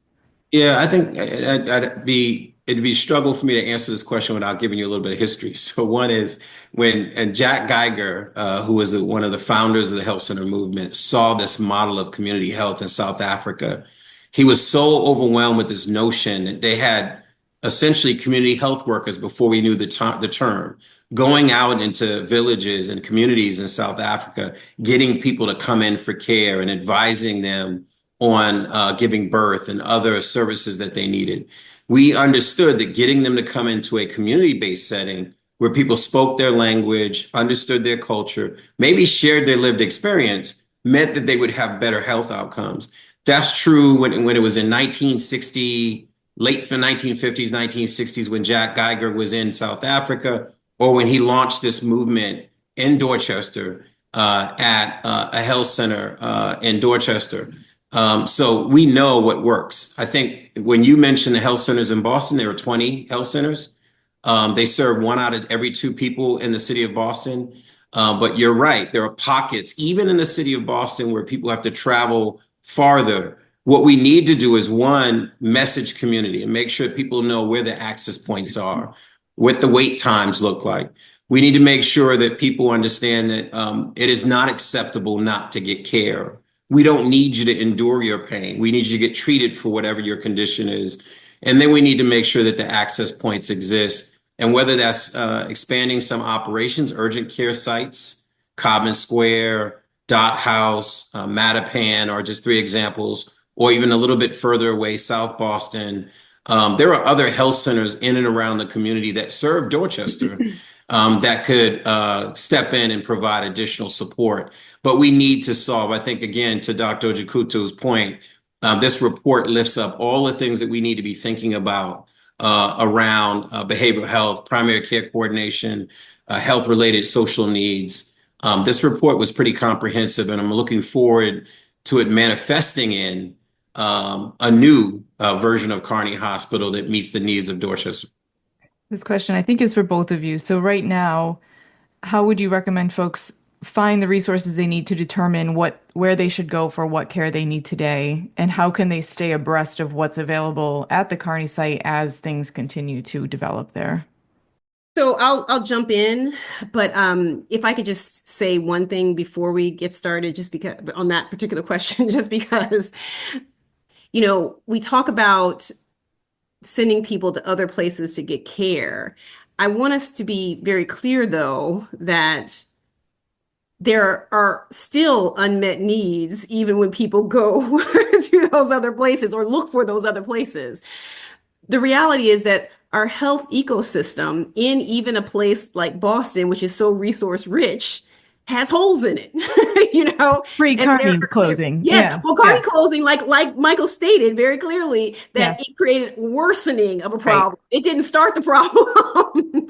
Yeah, I think it'd be struggle for me to answer this question without giving you a little bit of history. So one is and Jack Geiger, who was one of the founders of the health center movement, saw this model of community health in South Africa. He was so overwhelmed with this notion that they had essentially community health workers before we knew the term, going out into villages and communities in South Africa, getting people to come in for care and advising them on giving birth and other services that they needed. We understood that getting them to come into a community-based setting where people spoke their language, understood their culture, maybe shared their lived experience, meant that they would have better health outcomes. That's true when it was in 1960, late for 1950s, 1960s, when Jack Geiger was in South Africa, or when he launched this movement in Dorchester at a health center in Dorchester. So we know what works. I think when you mentioned the health centers in Boston, there were 20 health centers. They serve 1 out of every 2 people in the city of Boston. But you're right, there are pockets, even in the city of Boston, where people have to travel farther. What we need to do is, 1, message community and make sure people know where the access points are, what the wait times look like. We need to make sure that people understand that it is not acceptable not to get care. We don't need you to endure your pain. We need you to get treated for whatever your condition is. And then we need to make sure that the access points exist. And whether that's expanding some operations, urgent care sites, Cobbin Square, Dot House, Mattapan are just 3 examples, or even a little bit further away, South Boston. There are other health centers in and around the community that serve Dorchester that could step in and provide additional support. But we need to solve, I think, again, to Dr. Ojikutu's point, this report lifts up all the things that we need to be thinking about around behavioral health, primary care coordination, health-related social needs. This report was pretty comprehensive, and I'm looking forward to it manifesting in a new version of Carney Hospital that meets the needs of Dorchester. This question, I think, is for both of you. So right now, how would you recommend folks find the resources they need to determine where they should go for what care they need today? And how can they stay abreast of what's available at the Carney site as things continue to develop there? So I'll jump in, but if I could just say one thing before we get started, just because on that particular question, just because, we talk about sending people to other places to get care. I want us to be very clear, though, that there are still unmet needs, even when people go to those other places or look for those other places. The reality is that our health ecosystem in even a place like Boston, which is so resource rich, has holes in it, and there Pre-Carney are clear, closing. yes, Yeah. well, Yeah. Carney closing, like Michael stated very clearly, Yeah. that it created worsening of a Right. problem. It didn't start the problem.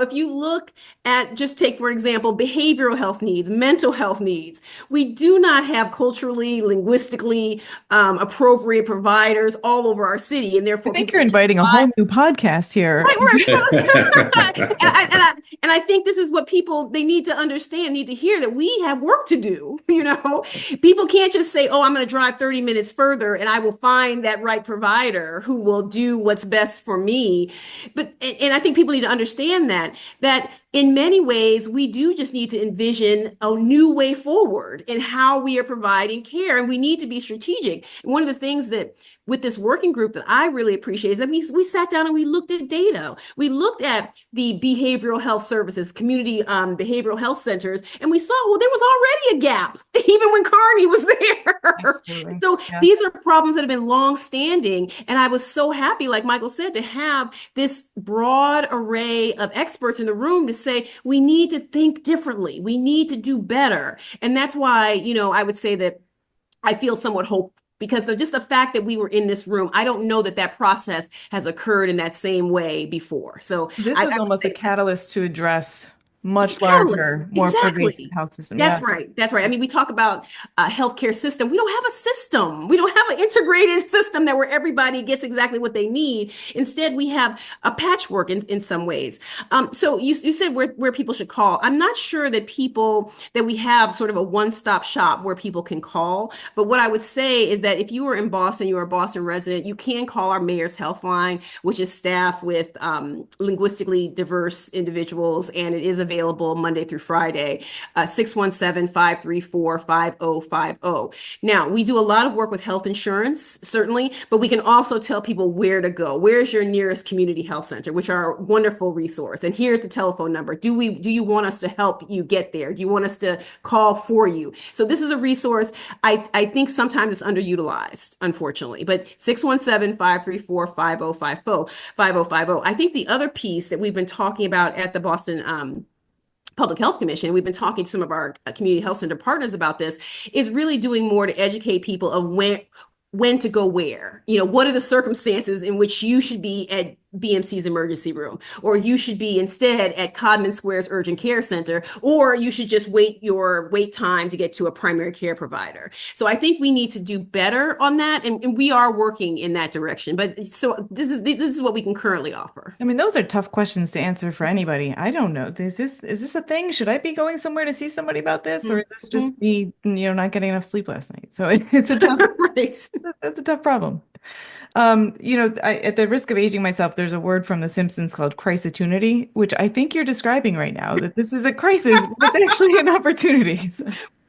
If you look at, just take for example, behavioral health needs, mental health needs, we do not have culturally, linguistically appropriate providers all over our city, and I therefore think people you're inviting a whole new podcast here. right, and I think this is what people they need to understand, need to hear that we have work to do. People can't just say, "Oh, I'm going to drive 30 minutes further and I will find that right provider who will do what's best for me." But and I think people need to understand that in many ways we do just need to envision a new way forward in how we are providing care, and we need to be strategic. And one of the things that with this working group that I really appreciate is that we sat down and we looked at data. We looked at the behavioral health services, community behavioral health centers, and we saw, well, there was already a gap, even when Carney was there. Absolutely. So Yeah. these are problems that have been long standing. And I was so happy, like Michael said, to have this broad array of experts in the room to say, we need to think differently. We need to do better. And that's why, I would say that I feel somewhat hopeful because just the fact that we were in this room, I don't know that process has occurred in that same way before. So This I was would almost a say catalyst to address it's much a catalyst. larger, more pervasive Exactly. health system. That's Yeah. right. That's right. I mean, we talk about a healthcare system. We don't have a system. We don't have an integrated system that where everybody gets exactly what they need. Instead, we have a patchwork in some ways. So you said where people should call. I'm not sure that we have sort of a one-stop shop where people can call. But what I would say is that if you are in Boston, you are a Boston resident, you can call our mayor's health line, which is staffed with linguistically diverse individuals, and it is available Monday through Friday, 617-534-5050. Now, we do a lot of work with health insurance, certainly, but we can also tell people where to go. Where's your nearest community health center, which are a wonderful resource. And here's the telephone number. Do you want us to help you get there? Do you want us to call for you? So this is a resource. I think sometimes it's underutilized, unfortunately, but 617-534-5050. I think the other piece that we've been talking about at the Boston Public Health Commission, we've been talking to some of our community health center partners about this, is really doing more to educate people of when to go where. What are the circumstances in which you should be at BMC's emergency room, or you should be instead at Codman Square's urgent care center, or you should just wait your wait time to get to a primary care provider. So I think we need to do better on that, and we are working in that direction. But so this is what we can currently offer. I mean, those are tough questions to answer for anybody. I don't know. Is this a thing? Should I be going somewhere to see somebody about this, or is this just me, not getting enough sleep last night? So it's a tough, Right. that's a tough problem. At the risk of aging myself, there's a word from The Simpsons called crisitunity, which I think you're describing right now, that this is a crisis, but it's actually an opportunity. So.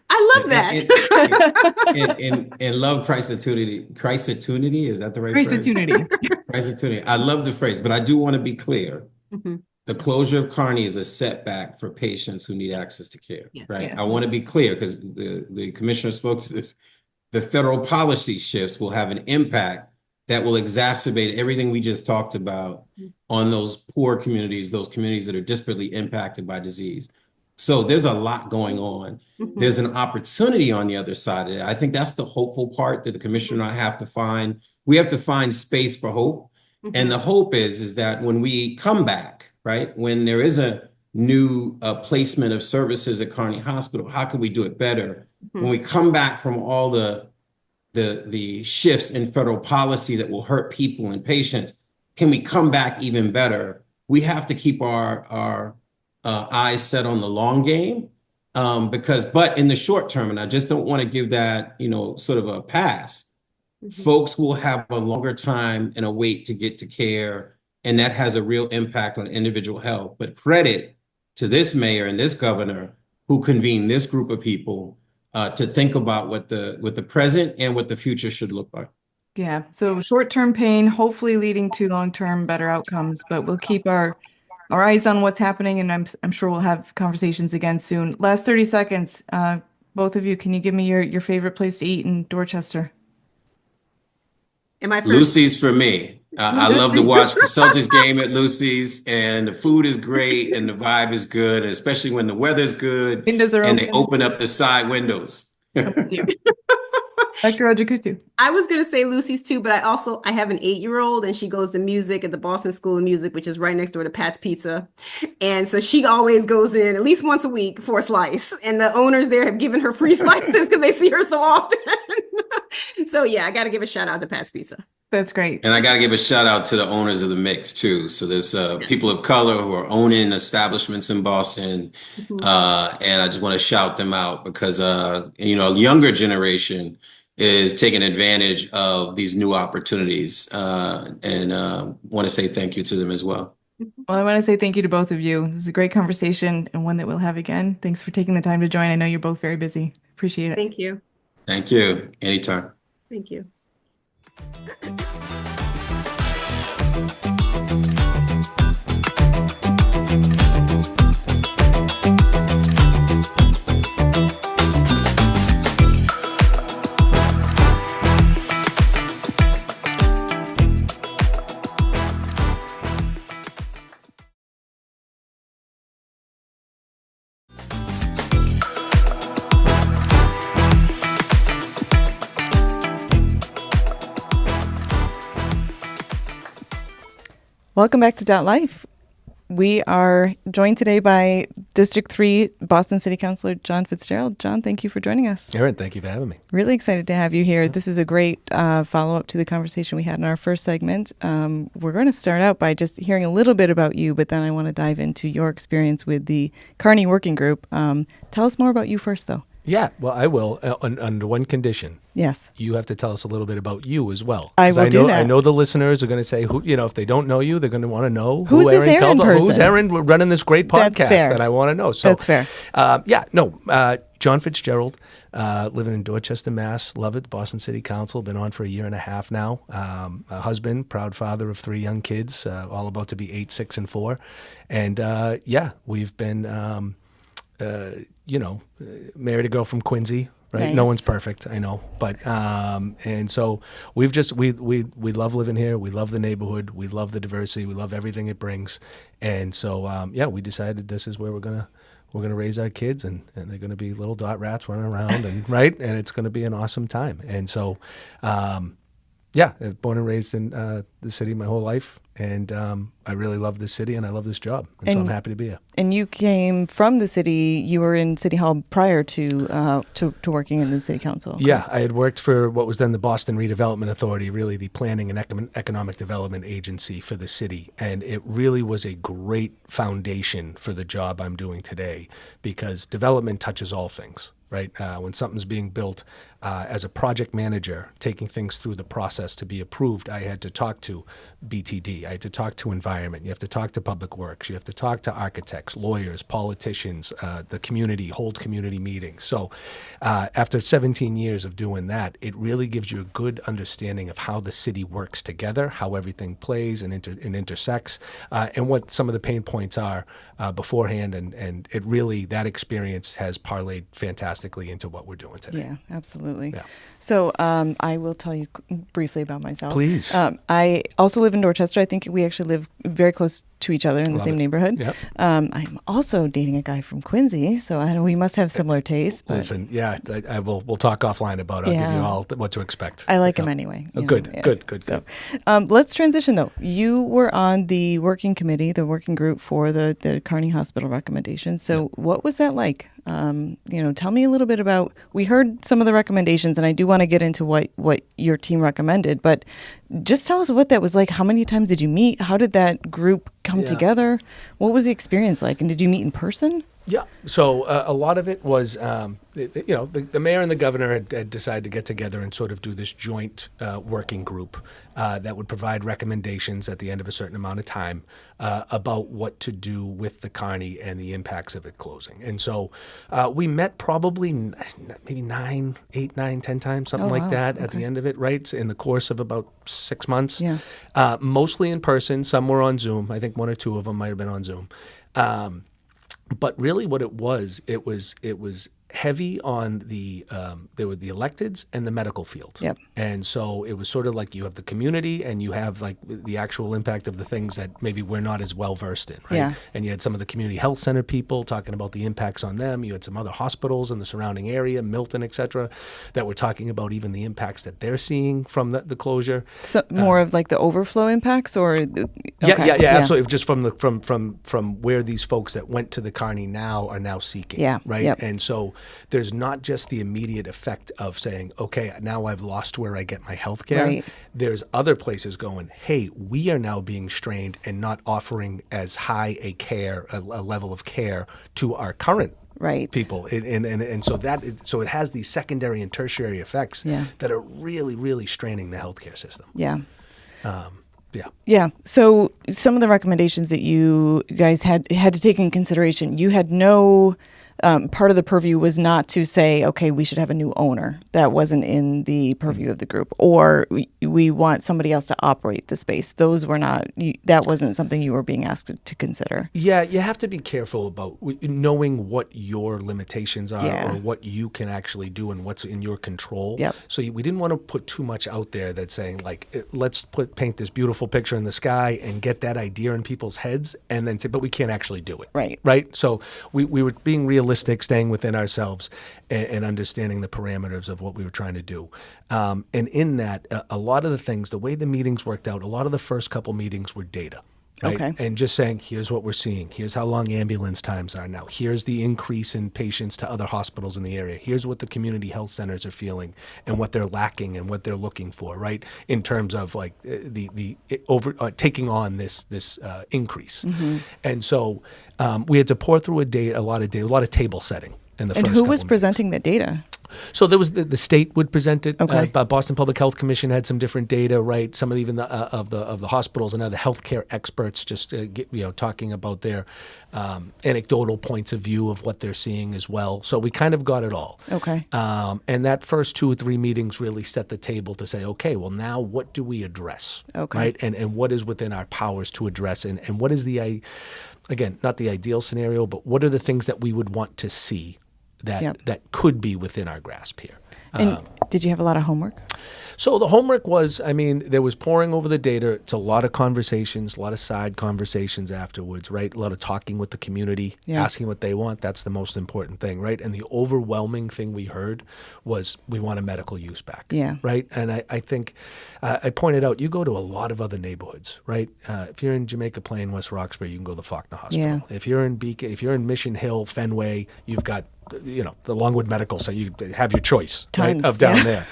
I love that. And love crisitunity. Crisitunity, is that the right phrase? Crisitunity. Crisitunity. I love the phrase, but I do want to be clear. Mhm. The closure of Carney is a setback for patients who need access to care, Yes. right? Yeah. I want to be clear because the commissioner spoke to this. The federal policy shifts will have an impact that will exacerbate everything we just talked about on those poor communities, those communities that are disparately impacted by disease. So there's a lot going on. Mhm. There's an opportunity on the other side of it. I think that's the hopeful part that the commissioner and I have to find. We have to find space for hope. And the hope is that when we come back, right, when there is a new placement of services at Carney Hospital, how can we do it better? When we come back from all the shifts in federal policy that will hurt people and patients, can we come back even better? We have to keep our eyes set on the long game, but in the short term, and I just don't want to give that, sort of a pass, folks will have a longer time and a wait to get to care, and that has a real impact on individual health. But credit to this mayor and this governor who convened this group of people to think about what the present and what the future should look like. Yeah. So short-term pain, hopefully leading to long-term better outcomes, but we'll keep our our eyes on what's happening, and I'm sure we'll have conversations again soon. Last 30 seconds, both of you, can you give me your favorite place to eat in Dorchester? Am I first? Lucy's for me. I love to watch the Celtics game at Lucy's, and the food is great, and the vibe is good, especially when the weather's good, Windows are and open. they open up the side windows. Dr. Ojikutu. I was gonna say Lucy's too, but I have an 8-year-old and she goes to music at the Boston School of Music, which is right next door to Pat's Pizza. And so she always goes in at least once a week for a slice. And the owners there have given her free slices because they see her so often. So yeah, I gotta give a shout out to Pat's Pizza. That's great. And I got to give a shout out to the owners of the Mix too. So there's people of color who are owning establishments in Boston, and I just want to shout them out because a younger generation is taking advantage of these new opportunities, and want to say thank you to them as well. Well, I want to say thank you to both of you. This is a great conversation and one that we'll have again. Thanks for taking the time to join. I know you're both very busy. Appreciate it. Thank you. Thank you. Anytime. Thank you. Welcome back to DotLife. We are joined today by District 3 Boston City Councilor John FitzGerald. John, thank you for joining us. Erin, thank you for having me. Really excited to have you here. This is a great follow-up to the conversation we had in our first segment. We're going to start out by just hearing a little bit about you, but then I want to dive into your experience with the Carney Working Group. Tell us more about you first, though. Yeah, well, I will, under one condition. Yes. You have to tell us a little bit about you as well. I will do that. I know the listeners are going to say, if they don't know you, they're going to want to know who's this Erin person? Who's Erin running this great podcast that I want to know. So that's fair. John FitzGerald, living in Dorchester, Mass. Love it. Boston City Council. Been on for a year and a half now. A husband, proud father of 3 young kids, all about to be 8, 6, and 4. And we've been married a girl from Quincy, right? Nice. No one's perfect, I know, but and so we love living here. We love the neighborhood. We love the diversity. We love everything it brings, and so we decided this is where we're gonna raise our kids, and they're gonna be little dot rats running around, and and it's gonna be an awesome time, and so. Born and raised in the city my whole life, and I really love this city and I love this job, and so I'm happy to be here. And you came from the city. You were in City Hall prior to working in the City Council. Yeah, I had worked for what was then the Boston Redevelopment Authority, really the planning and economic development agency for the city, and it really was a great foundation for the job I'm doing today because development touches all things. Right? When something's being built, as a project manager, taking things through the process to be approved, I had to talk to BTD. I had to talk to environment. You have to talk to public works. You have to talk to architects, lawyers, politicians, the community, hold community meetings. So after 17 years of doing that, it really gives you a good understanding of how the city works together, how everything plays and intersects, and what some of the pain points are beforehand. And it really, that experience has parlayed fantastically into what we're doing today. Yeah, absolutely. Yeah. So I will tell you briefly about myself. Please. I also live in Dorchester. I think we actually live very close to each other in the same neighborhood. Yep. I'm also dating a guy from Quincy, so we must have similar tastes. But listen, we'll talk offline about it. I'll give you all what to expect. I like him anyway. Oh, good. So, let's transition though. You were on the working committee, the working group for the Carney Hospital recommendations. So what was that like? Tell me a little bit about, we heard some of the recommendations and I do want to get into what your team recommended, but just tell us what that was like. How many times did you meet? How did that group come together? What was the experience like? And did you meet in person? Yeah. So a lot of it was, the mayor and the governor had decided to get together and sort of do this joint working group that would provide recommendations at the end of a certain amount of time about what to do with the Carney and the impacts of it closing. And so we met probably maybe 8, 9, 10 times, something like that at the end of it, right? In the course of about 6 months. Yeah. Mostly in person. Some were on Zoom. I think 1 or 2 of them might have been on Zoom. But really what it was heavy on there were the electeds and the medical field. Yep. And so it was sort of like you have the community and you have like the actual impact of the things that maybe we're not as well versed in, right? Yeah. And you had some of the community health center people talking about the impacts on them. You had some other hospitals in the surrounding area, Milton, et cetera, that were talking about even the impacts that they're seeing from the closure. So more of like the overflow impacts, or Yeah, absolutely. Just from where these folks that went to the Carney now are now seeking. Yeah, Right. yep. And so there's not just the immediate effect of saying, okay, now I've lost where I get my health care. Right. There's other places going, hey, we are now being strained and not offering as high a level of care to our current Right. people. And so it has these secondary and tertiary effects that are really, really straining the healthcare system. Yeah. Yeah. Yeah. So some of the recommendations that you guys had to take in consideration, you had no part of the purview was not to say, okay, we should have a new owner. That wasn't in the purview of the group. Or we want somebody else to operate the space. Those were not, that wasn't something you were being asked to consider. Yeah, you have to be careful about knowing what your limitations are or what you can actually do and what's in your control. Yep. So we didn't want to put too much out there that's saying, like, let's paint this beautiful picture in the sky and get that idea in people's heads and then say, but we can't actually do it. Right. Right? So we were being realistic, staying within ourselves and understanding the parameters of what we were trying to do. And in that, a lot of the things, the way the meetings worked out, a lot of the first couple meetings were data. Right? Okay. And just saying, here's what we're seeing. Here's how long ambulance times are now. Here's the increase in patients to other hospitals in the area. Here's what the community health centers are feeling and what they're lacking and what they're looking for, right? In terms of like taking on this increase. Mm-hmm. And so we had to pour through a lot of table setting in the first And couple who was meetings. presenting the data? So there was the state would present it. Okay. Boston Public Health Commission had some different data, right? Some of even of the hospitals and other healthcare experts just talking about their anecdotal points of view of what they're seeing as well. So we kind of got it all. Okay. And that first 2 or 3 meetings really set the table to say, okay, well now what do we address? Okay. Right? And what is within our powers to address and what is again, not the ideal scenario, but what are the things that we would want to see that could be within our grasp here. And did you have a lot of homework? So the homework was, there was poring over the data. It's a lot of conversations, a lot of side conversations afterwards, right? A lot of talking with the community, asking what they want. That's the most important thing, right? And the overwhelming thing we heard was we want a medical use back, right? And I think I pointed out, you go to a lot of other neighborhoods, right? If you're in Jamaica Plain, West Roxbury, you can go to the Faulkner Hospital. Yeah. If you're in Beacon, if you're in Mission Hill, Fenway, you've got the Longwood Medical, so you have your choice right, of down there.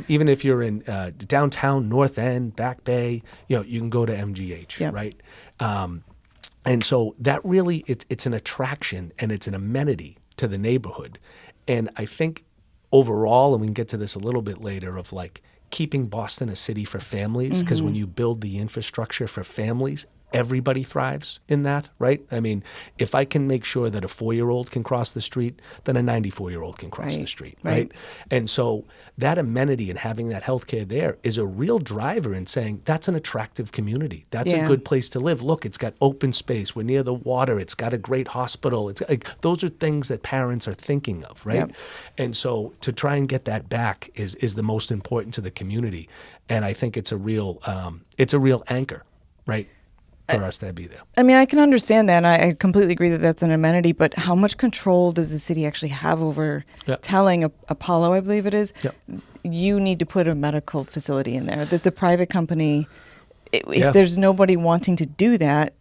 Even if you're in downtown, North End, Back Bay, you can go to MGH, right? And so that really, it's an attraction and it's an amenity to the neighborhood. And I think overall, and we can get to this a little bit later, of like keeping Boston a city for families, because when you build the infrastructure for families, everybody thrives in that, right? If I can make sure that a 4-year-old can cross the street, then a 94-year-old can cross the street, right? And so that amenity and having that healthcare there is a real driver in saying that's an attractive community. That's a good place to live. Look, it's got open space. We're near the water. It's got a great hospital. It's like, those are things that parents are thinking of, right? And so to try and get that back is the most important to the community. And I think it's a real anchor, right? For us to be there. I can understand that, and I completely agree that that's an amenity, but how much control does the city actually have over telling Apollo, I believe it is, you need to put a medical facility in there? That's a private company. If there's nobody wanting to do that,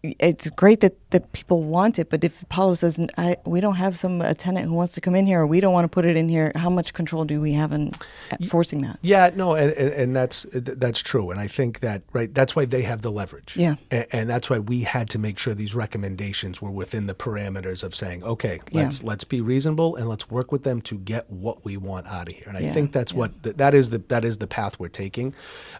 it's great that people want it, but if Apollo says we don't have a tenant who wants to come in here, or we don't want to put it in here, how much control do we have in forcing that? Yeah, no, and that's true, and I think that that's why they have the leverage. Yeah, and that's why we had to make sure these recommendations were within the parameters of saying, okay, let's be reasonable and let's work with them to get what we want out of here. And I think that's what that is the path we're taking.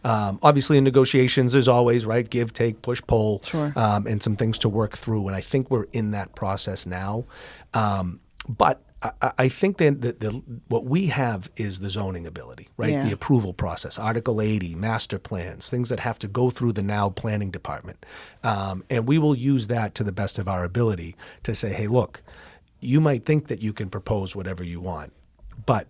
Obviously, in negotiations, there's always give, take, push, pull. Sure. And some things to work through. And I think we're in that process now. But I think that what we have is the zoning ability, right? Yeah. The approval process, Article 80, master plans, things that have to go through the now planning department. And we will use that to the best of our ability to say, hey, look, you might think that you can propose whatever you want, but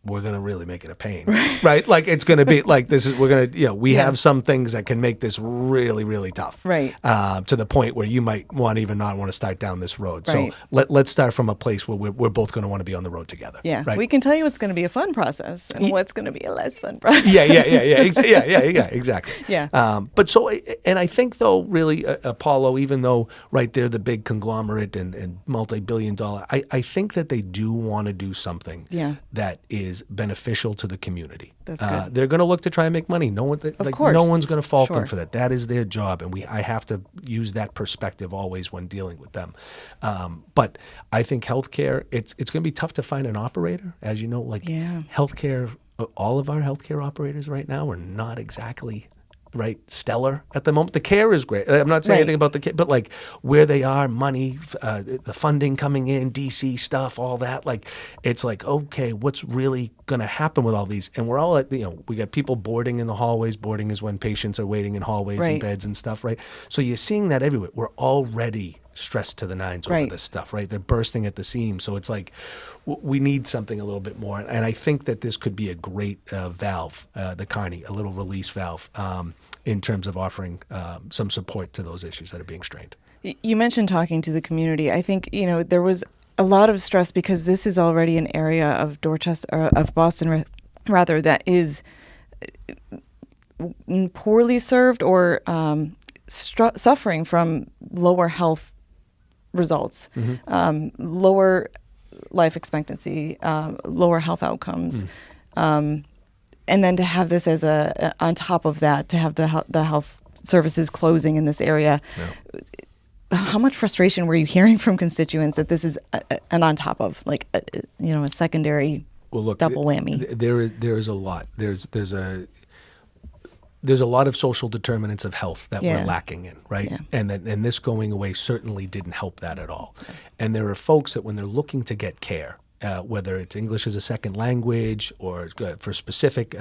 we're going to really make it a pain, right? Like it's going to be like we're going to, we have some things that can make this really, really tough. Right. To the point where you might even not want to start down this road. Right. So let's start from a place where we're both going to want to be on the road together. Yeah. Right? We can tell you it's going to be a fun process and what's going to be a less fun process. Yeah, exactly. Yeah. But so, and I think though, really, Apollo, even though, they're the big conglomerate and multi-billion-dollar, I think that they do want to do something that is beneficial to the community. That's good. They're going to look to try and make money. No one, course. No one's going to fault them Sure. for that. That is their job, and I have to use that perspective always when dealing with them. But I think healthcare, it's going to be tough to find an operator, as you know. Healthcare, all of our healthcare operators right now are not exactly stellar at the moment. The care is great. I'm not saying anything about the care, but where they are, money, the funding coming in, DC stuff, all that. It's okay, what's really going to happen with all these? And we're all we got people boarding in the hallways. Boarding is when patients are waiting in hallways and beds and stuff, right? So you're seeing that everywhere. We're already stressed to the nines over this stuff, right? They're bursting at the seams. So it's we need something a little bit more. And I think that this could be a great valve, the Carney, a little release valve in terms of offering some support to those issues that are being strained. You mentioned talking to the community. I think, there was a lot of stress because this is already an area of Dorchester, of Boston, rather, that is poorly served or suffering from lower health results, lower life expectancy, lower health outcomes. And then to have this as on top of that, to have the health services closing in this area. Yeah. How much frustration were you hearing from constituents that this is an on top of, a secondary double whammy? There is a lot. There's a lot of social determinants of health that we're lacking in, right? Yeah. And this going away certainly didn't help that at all. Okay. And there are folks that when they're looking to get care, whether it's English as a second language or for specific,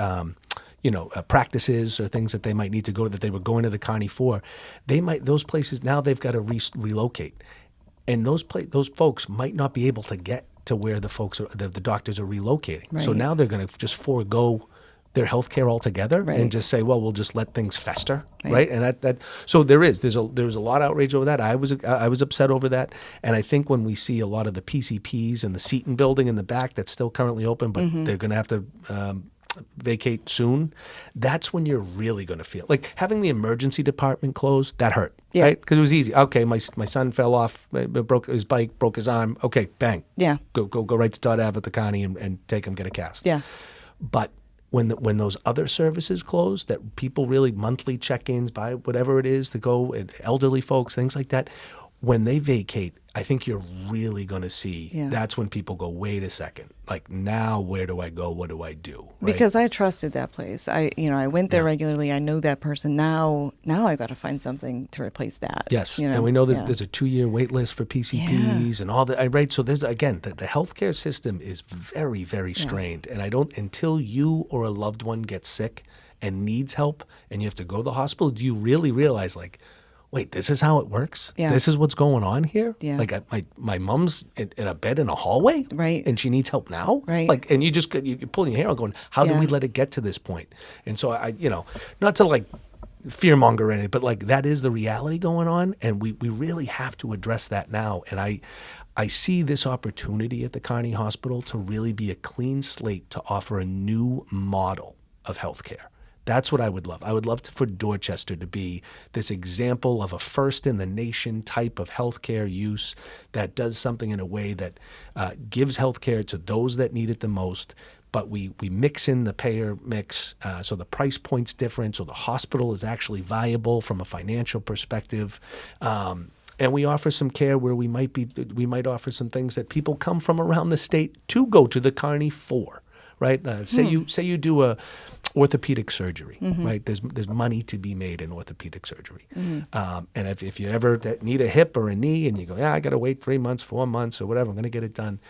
practices or things that they might need to go to that they were going to the Carney for, those places now they've got to relocate, and those folks might not be able to get to where the folks the doctors are relocating. Right. So now they're going to just forego their health care altogether and just say, well, we'll just let things fester, right? And so there's a lot of outrage over that. I was upset over that, and I think when we see a lot of the PCPs and the Seton building in the back that's still currently open, but they're going to have to vacate soon, that's when you're really going to feel having the emergency department closed. That hurt, right? Because it was easy. Okay, my son fell off, broke his bike, broke his arm. Okay, bang, go right to Dot Ave at the Carney and take him, get a cast. Yeah, but when those other services close, that people really monthly check-ins, buy whatever it is to go, elderly folks, things like that, when they vacate, I think you're really going to see that's when people go, wait a second, now where do I go? What do I do? Right? Because I trusted that place. I went there regularly. I know that person. Now I've got to find something to replace that. Yes, and we know there's a 2-year wait list for PCPs and all that. Right, so there's again the healthcare system is very, very strained, and until you or a loved one gets sick and needs help, and you have to go to the hospital, do you really realize wait, this is how it works? Yeah. This is what's going on here? Yeah. My mom's in a bed in a hallway? Right. And she needs help now? Right. And you're pulling your hair out going, how did we let it get to this point? And so I not to fearmonger or anything, but that is the reality going on, and we really have to address that now. And I see this opportunity at the Carney Hospital to really be a clean slate to offer a new model of healthcare That's what I would love. I would love for Dorchester to be this example of a first in the nation type of healthcare use that does something in a way that gives healthcare to those that need it the most. But we mix in the payer mix, so the price point's different, so the hospital is actually viable from a financial perspective. And we offer some care where we might offer some things that people come from around the state to go to the Carney for. Right? Say you do a orthopedic surgery, right? There's money to be made in orthopedic surgery. And if you ever need a hip or a knee and you go, I got to wait 3 months, 4 months or whatever, I'm going to get it done.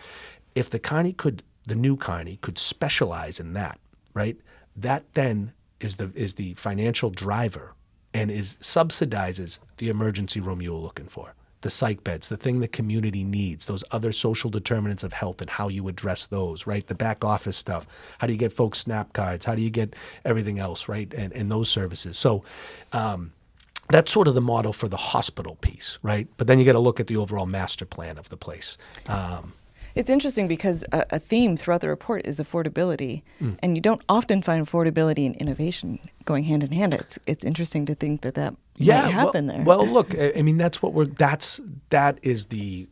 If the new Carney could specialize in that, right? That then is the financial driver and subsidizes the emergency room you were looking for. The psych beds, the thing the community needs, those other social determinants of health and how you address those, right? The back office stuff. How do you get folks SNAP cards? How do you get everything else, right? And those services. So that's sort of the model for the hospital piece, right? But then you got to look at the overall master plan of the place. It's interesting because a theme throughout the report is affordability, and you don't often find affordability and innovation going hand in hand. It's interesting to think that might happen there. Well, look, I mean, that is the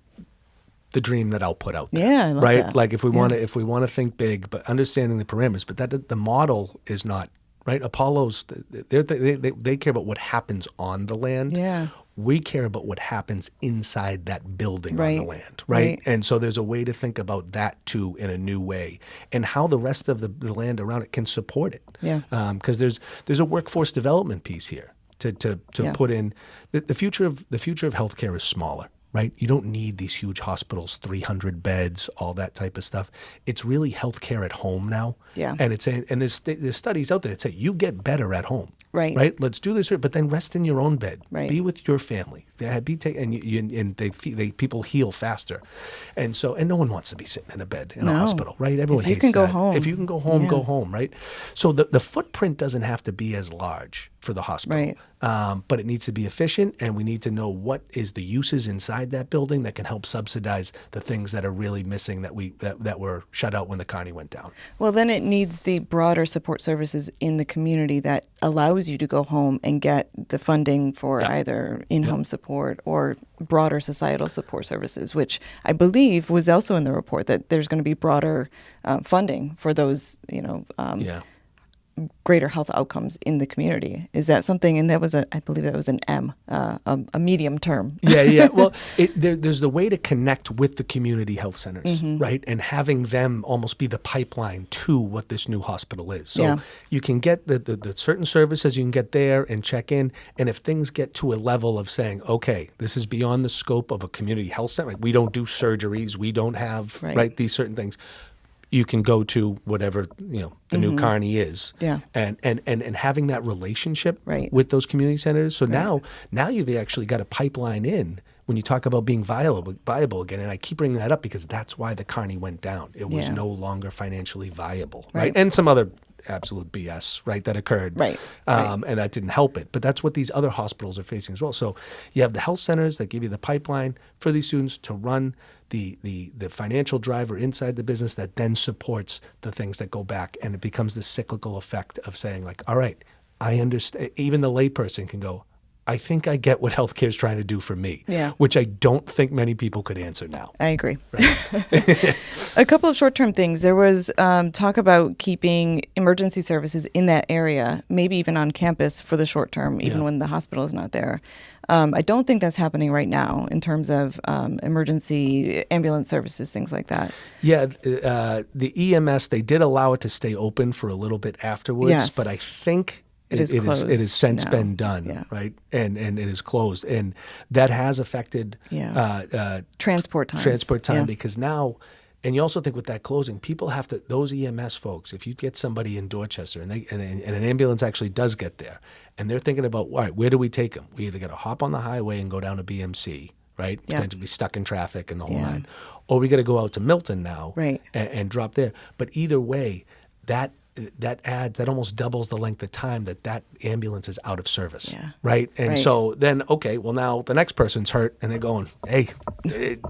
dream that I'll put out there. Yeah, I love right? that. Like if we want to think big, but understanding the parameters, but that the model is not right. Apollo's they care about what happens on the land. Yeah. We care about what happens inside that building Right. on the land, right? And so there's a way to think about that too in a new way, and how the rest of the land around it can support it. Yeah. Because there's a workforce development piece here to put in. The future of healthcare is smaller, right? You don't need these huge hospitals, 300 beds, all that type of stuff. It's really healthcare at home now. Yeah. And there's studies out there that say you get better at home. Right. Right. Let's do this, but then rest in your own bed. Right. Be with your family. People heal faster, and no one wants to be sitting in a bed in a hospital, right? Everyone hates that. If you can go home. If you can go home, go home, right? So the footprint doesn't have to be as large for the hospital, Right. but it needs to be efficient, and we need to know what is the uses inside that building that can help subsidize the things that are really missing that were shut out when the Carney went down. Well, then it needs the broader support services in the community that allows you to go home and get the funding for either in-home support or broader societal support services, which I believe was also in the report, that there's going to be broader funding for those, greater health outcomes in the community. Is that something? And I believe that was an M, a medium term. Yeah. Well, there's the way to connect with the community health centers, right? And having them almost be the pipeline to what this new hospital is. So you can get the certain services you can get there and check in. And if things get to a level of saying, okay, this is beyond the scope of a community health center, we don't do surgeries, we don't have these certain things. You can go to whatever the new Carney is, and having that relationship with those community centers. So now you've actually got a pipeline in when you talk about being viable again. And I keep bringing that up because that's why the Carney went down. It was no longer financially viable, right? And some other absolute BS, right, that occurred, and that didn't help it. But that's what these other hospitals are facing as well. So you have the health centers that give you the pipeline for these students to run the financial driver inside the business that then supports the things that go back, and it becomes this cyclical effect of saying, like, all right, I understand. Even the layperson can go, I think I get what healthcare is trying to do for me, which I don't think many people could answer now. I agree. Right. A couple of short-term things. There was talk about keeping emergency services in that area, maybe even on campus for the short term, even when the hospital is not there. I don't think that's happening right now in terms of emergency ambulance services, things like that. Yeah, the EMS, they did allow it to stay open for a little bit afterwards, but I think it has since been done, right? And it is closed. And that has affected transport time. Because now, and you also think with that closing, people have to, those EMS folks, if you get somebody in Dorchester and an ambulance actually does get there, and they're thinking about, all right, where do we take them? We either got to hop on the highway and go down to BMC, right? Potentially be stuck in traffic and the whole line. Or we got to go out to Milton now and drop there. But either way, that that almost doubles the length of time that ambulance is out of service. Yeah. Right. And Right. so then, okay, well now the next person's hurt and they're going, hey,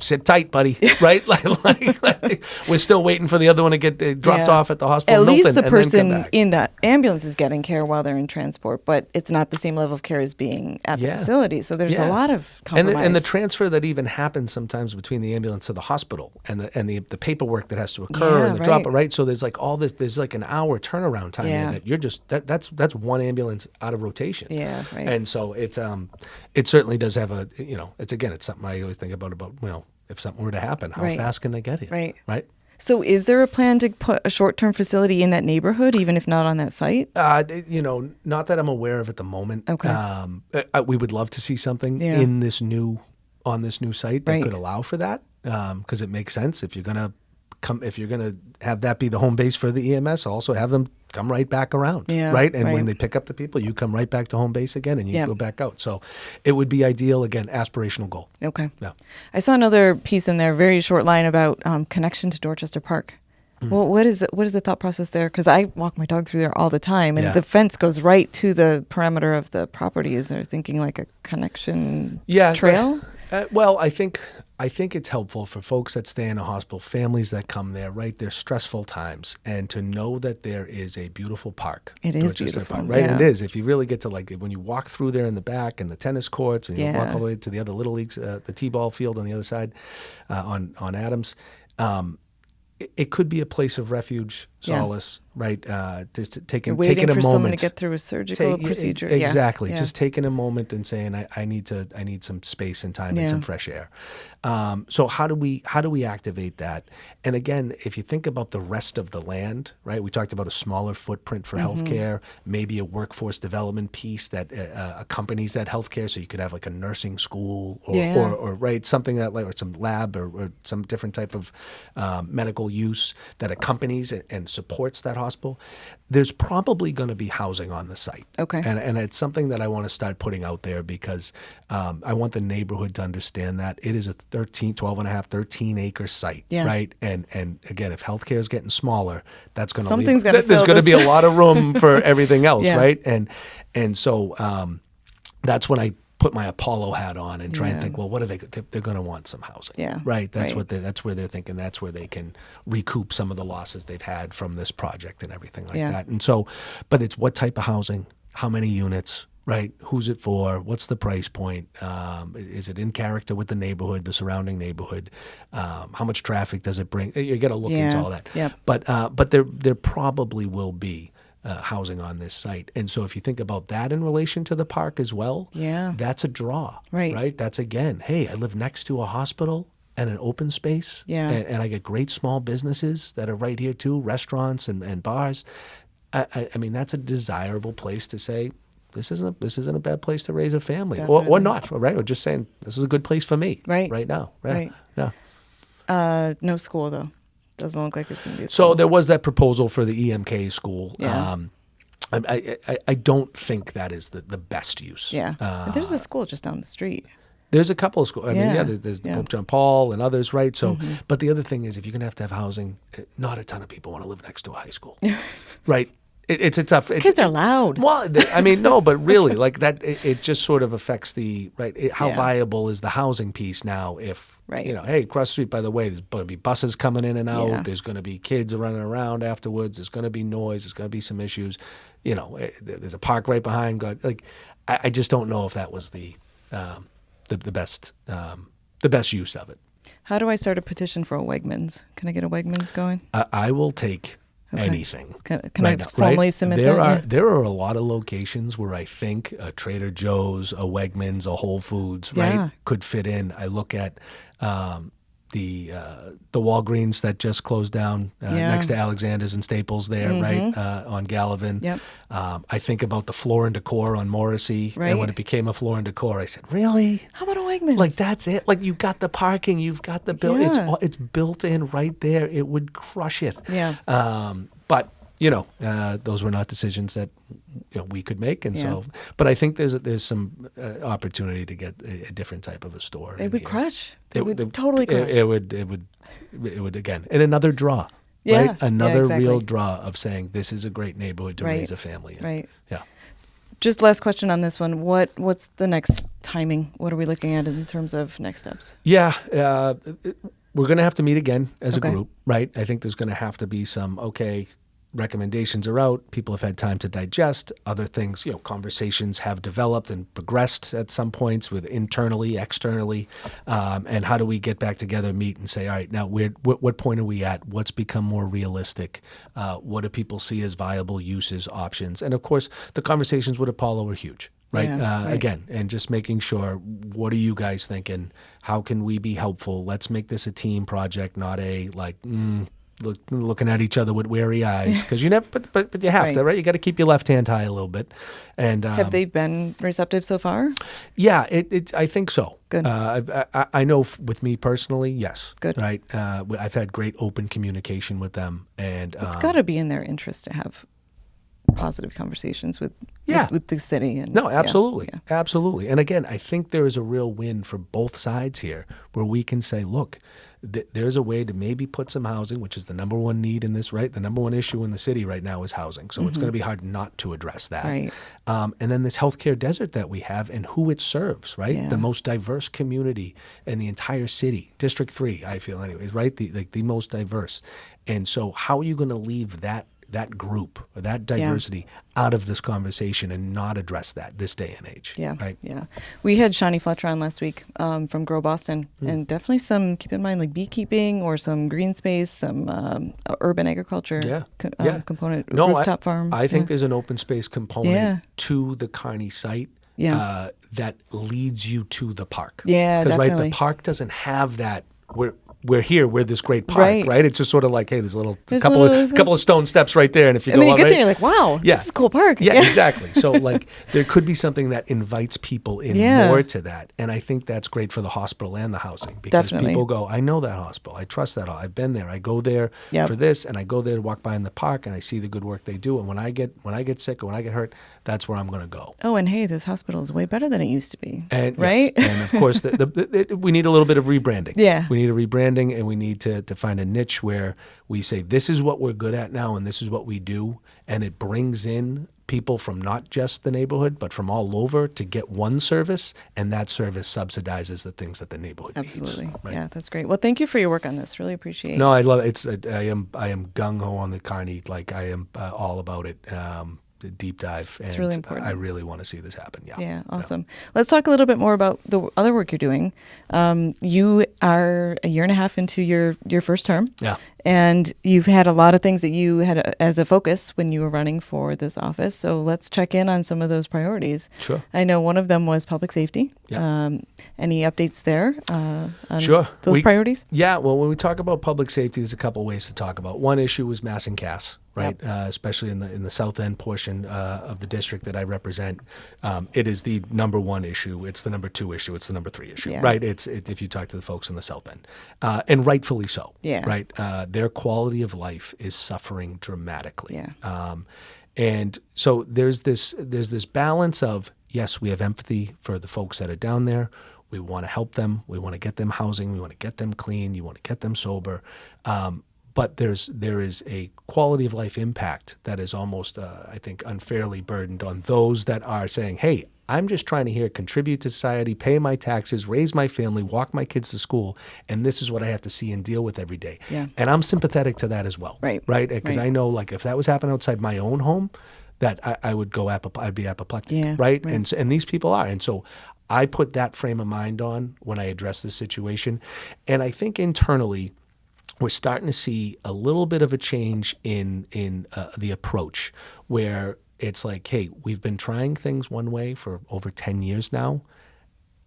sit tight, buddy. Right. Like, we're still waiting for the other one to get dropped Yeah. off at the hospital. At least the and then come person back. in that ambulance is getting care while they're in transport, but it's not the same level of care as being at the Yeah. facility. So there's a Yeah. lot of compromise. And the transfer that even happens sometimes between the ambulance to the hospital and the paperwork that has to occur Yeah, and the drop, right. right? So there's like all this, there's like an hour turnaround time Yeah. that you're just, that's one ambulance out of rotation. Yeah, right. And so it certainly does have it's something I always think about, if something were to happen, how Right. fast can they get here? Right. Right. So is there a plan to put a short-term facility in that neighborhood, even if not on that site? Not that I'm aware of at the moment. Okay. We would love to see something Yeah. on this new site that Right. could allow for that, because it makes sense if you're gonna have that be the home base for the EMS. Also have them come right back around, Yeah, right? And when right. they pick up the people, you come right back to home base again, and you Yeah. go back out. So it would be ideal. Again, aspirational goal. Okay. Yeah. I saw another piece in there, very short line about connection to Dorchester Park. Well, what is the thought process there? Because I walk my dog through there all the time, and Yeah. the fence goes right to the perimeter of the property. Is there thinking like a connection trail? Well, I think it's helpful for folks that stay in a hospital, families that come there, right? They're stressful times, and to know that there is a beautiful park. It is Dorchester beautiful, Park, right? yeah. It is. If you really get to when you walk through there in the back and the tennis courts, and you walk Yeah. all the way to the other little leagues, the t-ball field on the other side, on Adams. It could be a place of refuge, Yeah. solace, right? Just You're taking waiting a for someone to moment. get through a surgical procedure. Yeah. Exactly. Yeah. Just taking a moment and saying, I need some space and time Yeah. and some fresh air. So how do we activate that? And again, if you think about the rest of the land, right? We talked about a smaller footprint for healthcare, maybe a workforce development piece that accompanies that healthcare. So you could have like a nursing school or right, something that or some lab or some different type of medical use that accompanies and supports that hospital. There's probably going to be housing on the site. Okay. And it's something that I want to start putting out there because I want the neighborhood to understand that it is a 13 acre site, Yeah. right? And again, if healthcare is getting smaller, that's going to Something's gotta there's fill going to this- be a lot of room for everything else, Yeah. right? And so that's when I put my Apollo hat on and try and Yeah. think, well, what are they're going to want some housing, Yeah. right? That's Right. that's where they're thinking. That's where they can recoup some of the losses they've had from this project and everything like Yeah. that. And so, but it's what type of housing, how many units, right? Who's it for? What's the price point? Is it in character with the neighborhood, the surrounding neighborhood? How much traffic does it bring? You got to look into Yeah. all that. Yep. But there probably will be housing on this site. And so if you think about that in relation to the park as well, Yeah. that's a draw, Right. right? That's again, hey, I live next to a hospital and an open space, Yeah. and I get great small businesses that are right here too, restaurants and bars. I mean, that's a desirable place to say, this isn't a bad place to raise a family, or Definitely. not, right? Or just saying, this is a good place for me, Right. now. Yeah. Right. Yeah. No school though. Doesn't look like there's going to be a school. So there was that proposal for the EMK school. Yeah. I don't think that is the best use. Yeah. But there's a school just down the street. There's a couple of schools. I mean, Yeah. there's the Yeah. Pope John Paul and others, right? So, but the other thing is, if you're gonna have to have housing, not a ton of people want to live next to a high school, right? It's a tough. Kids are loud. Well, I mean, no, but really, like that, it just sort of affects the how Yeah. viable is the housing piece now? If Right. hey, across the street, by the way, there's going to be buses coming in and out. Yeah. There's going to be kids running around afterwards. There's going to be noise. There's going to be some issues. There's a park right behind. Like, I just don't know if that was the best use of it. How do I start a petition for a Wegmans? Can I get a Wegmans going? I will take Okay. anything. Can right I now, formally right? submit there that? are Yeah. there are a lot of locations where I think a Trader Joe's, a Wegmans, a Whole Foods, Yeah. right, could fit in. I look at the Walgreens that just closed down Yeah. next to Alexander's and Staples there, right, on Gallivan. Yep. I think about the Floor and Decor on Morrissey, Right. and when it became a Floor and Decor, I said, really? How about a Wegmans? Like, that's it. Like, you've got the parking, you've got the bill. Yeah. It's built in right there. It would crush it. Yeah. But those were not decisions that we could make, and Yeah. so. But I think there's some opportunity to get a different type of a store. They in would here. crush. They would totally It, crush. it would again, and another draw. Yeah, right? yeah, Another exactly. real draw of saying this is a great neighborhood to Right, raise a family in. right. Yeah. Just last question on this one. What's the next timing? What are we looking at in terms of next steps? Yeah, we're going to have to meet again as Okay. a group, right? I think there's going to have to be some, recommendations are out. People have had time to digest. Other things, conversations have developed and progressed at some points with internally, externally. And how do we get back together, meet and say, all right, now what point are we at? What's become more realistic? What do people see as viable uses, options? And of course, the conversations with Apollo were huge. Right. Yeah, right. Again, and just making sure, what are you guys thinking? How can we be helpful? Let's make this a team project, not a looking at each other with weary eyes, because you never, but you have to, right? You got to keep your left hand high a little bit. And Have they been receptive so far? Yeah, I think so. Good. I know with me personally, yes. Good. Right. I've had great open communication with them, and It's got to be in their interest to have positive conversations with the city. And no, absolutely. Yeah. Absolutely. And again, I think there is a real win for both sides here, where we can say, look, there's a way to maybe put some housing, which is the number one need in this, right? The number one issue in the city right now is housing. So it's going to be hard not to address that. Right. And then this healthcare desert that we have and who it serves, right? Yeah. The most diverse community in the entire city, District 3, I feel anyways, right? The most diverse. And so how are you going to leave that group or that diversity out of this conversation and not address that this day and age? Yeah. Right. Yeah. We had Shawnee Fletcher on last week from Grow Boston, and definitely some, keep in mind, like beekeeping or some green space, some urban agriculture component, rooftop farm. I think there's an open space component Yeah. to the Carney site that leads you to the park. Yeah, Because, right, definitely. the park doesn't have that. We're here. We're this great park, right? It's just sort of like, hey, there's a couple of stone steps right there, and if you and go then you on, get right, there, you're like, wow, this is a cool park. Yeah, exactly. So like there could be something that invites people in more to that. And I think that's great for the hospital and the housing, because Definitely. people go, I know that hospital. I trust that. I've been there. I go there for this, and I go there to walk by in the park, and I see the good work they do. And when I get sick or when I get hurt, that's where I'm going to go. Oh, and hey, this hospital is way better than it used to be. And right? yes, and of course, we need a little bit of rebranding. Yeah. We need a rebranding, and we need to find a niche where we say, this is what we're good at now, and this is what we do. And it brings in people from not just the neighborhood, but from all over to get one service, and that service subsidizes the things that the neighborhood Absolutely. needs. Right? Yeah, that's great. Well, thank you for your work on this. Really appreciate it. No, I love it. I am gung-ho on the Carney. Like, I am all about it. The deep dive. And It's really important. I really want to see this happen. Yeah. Yeah, awesome. Let's talk a little bit more about the other work you're doing. You are a year and a half into your first term. Yeah. And you've had a lot of things that you had as a focus when you were running for this office. So let's check in on some of those priorities. Sure. I know one of them was public safety. Yeah. Any updates there on Sure. those priorities? Yeah. Well, when we talk about public safety, there's a couple ways to talk about. One issue is mass and Cass, right? Yep. Especially in the south end portion of the district that I represent. It is the number one issue. It's the number two issue. It's the number three issue, right? It's if you talk to the folks in the south end, and rightfully so. Yeah. Right. Their quality of life is suffering dramatically. Yeah. And so there's this balance of, yes, we have empathy for the folks that are down there. We want to help them. We want to get them housing. We want to get them clean. You want to get them sober. But there is a quality of life impact that is almost, I think, unfairly burdened on those that are saying, hey, I'm just trying to contribute to society, pay my taxes, raise my family, walk my kids to school, and this is what I have to see and deal with every day. Yeah. And I'm sympathetic to that as well. Right. Because I know, like, if that was happening outside my own home, that I would go, I'd be apoplectic. Yeah, right? And these people are. And so I put that frame of mind on when I address this situation. And I think internally, we're starting to see a little bit of a change in the approach, where it's like, hey, we've been trying things one way for over 10 years now.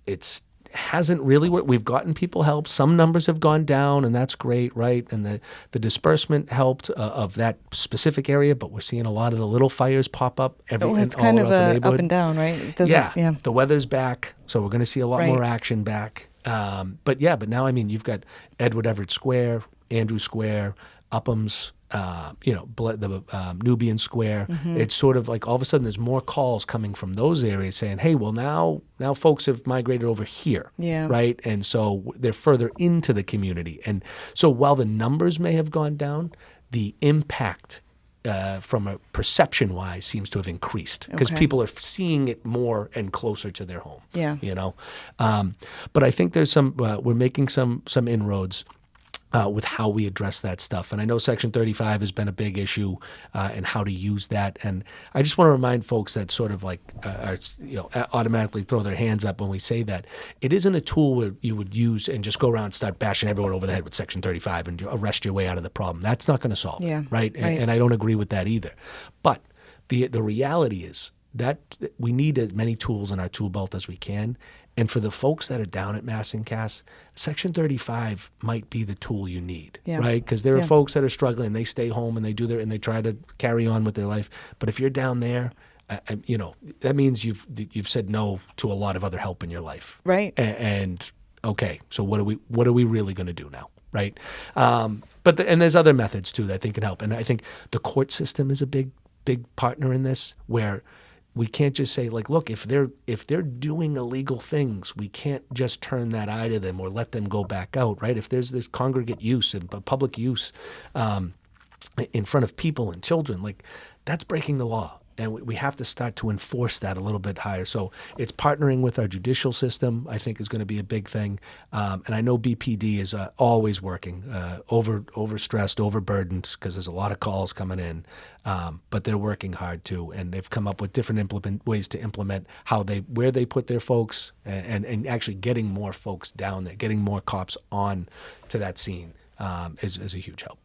It hasn't really worked. We've gotten people help. Some numbers have gone down, and that's great, right? And the disbursement helped of that specific area, but we're seeing a lot of the little fires pop up It's kind of up and down, right? The weather's back, so we're going to see a lot more action back. But now, I mean, you've got Edward Everett Square, Andrew Square, Upham's, the Nubian Square. Mm-hmm. It's sort of like all of a sudden there's more calls coming from those areas saying, hey, well, now folks have migrated over here, right? And so they're further into the community. And so while the numbers may have gone down, the impact from a perception-wise seems to have increased because people are seeing it more and closer to their home. Yeah. But I think there's we're making some inroads with how we address that stuff. And I know Section 35 has been a big issue and how to use that. And I just want to remind folks that sort of like automatically throw their hands up when we say that. It isn't a tool where you would use and just go around and start bashing everyone over the head with Section 35 and arrest your way out of the problem. That's not going to solve it, right? And I don't agree with that either. But the reality is that we need as many tools in our tool belt as we can. And for the folks that are down at Mass and Cass, Section 35 might be the tool you need, right? Because there are folks that are struggling. They stay home and they try to carry on with their life. But if you're down there, that means you've said no to a lot of other help in your life, right? And okay, so what are we really going to do now, right? But there's other methods too that I think can help. And I think the court system is a big partner in this, where we can't just say, like, look, if they're doing illegal things, we can't just turn that eye to them or let them go back out, right? If there's this congregate use and public use in front of people and children, like, that's breaking the law. And we have to start to enforce that a little bit higher. So it's partnering with our judicial system, I think, is going to be a big thing. And I know BPD is always working, overstressed, overburdened, because there's a lot of calls coming in. But they're working hard too, and they've come up with different ways to implement where they put their folks, and actually getting more folks down there, getting more cops on to that scene is a huge help.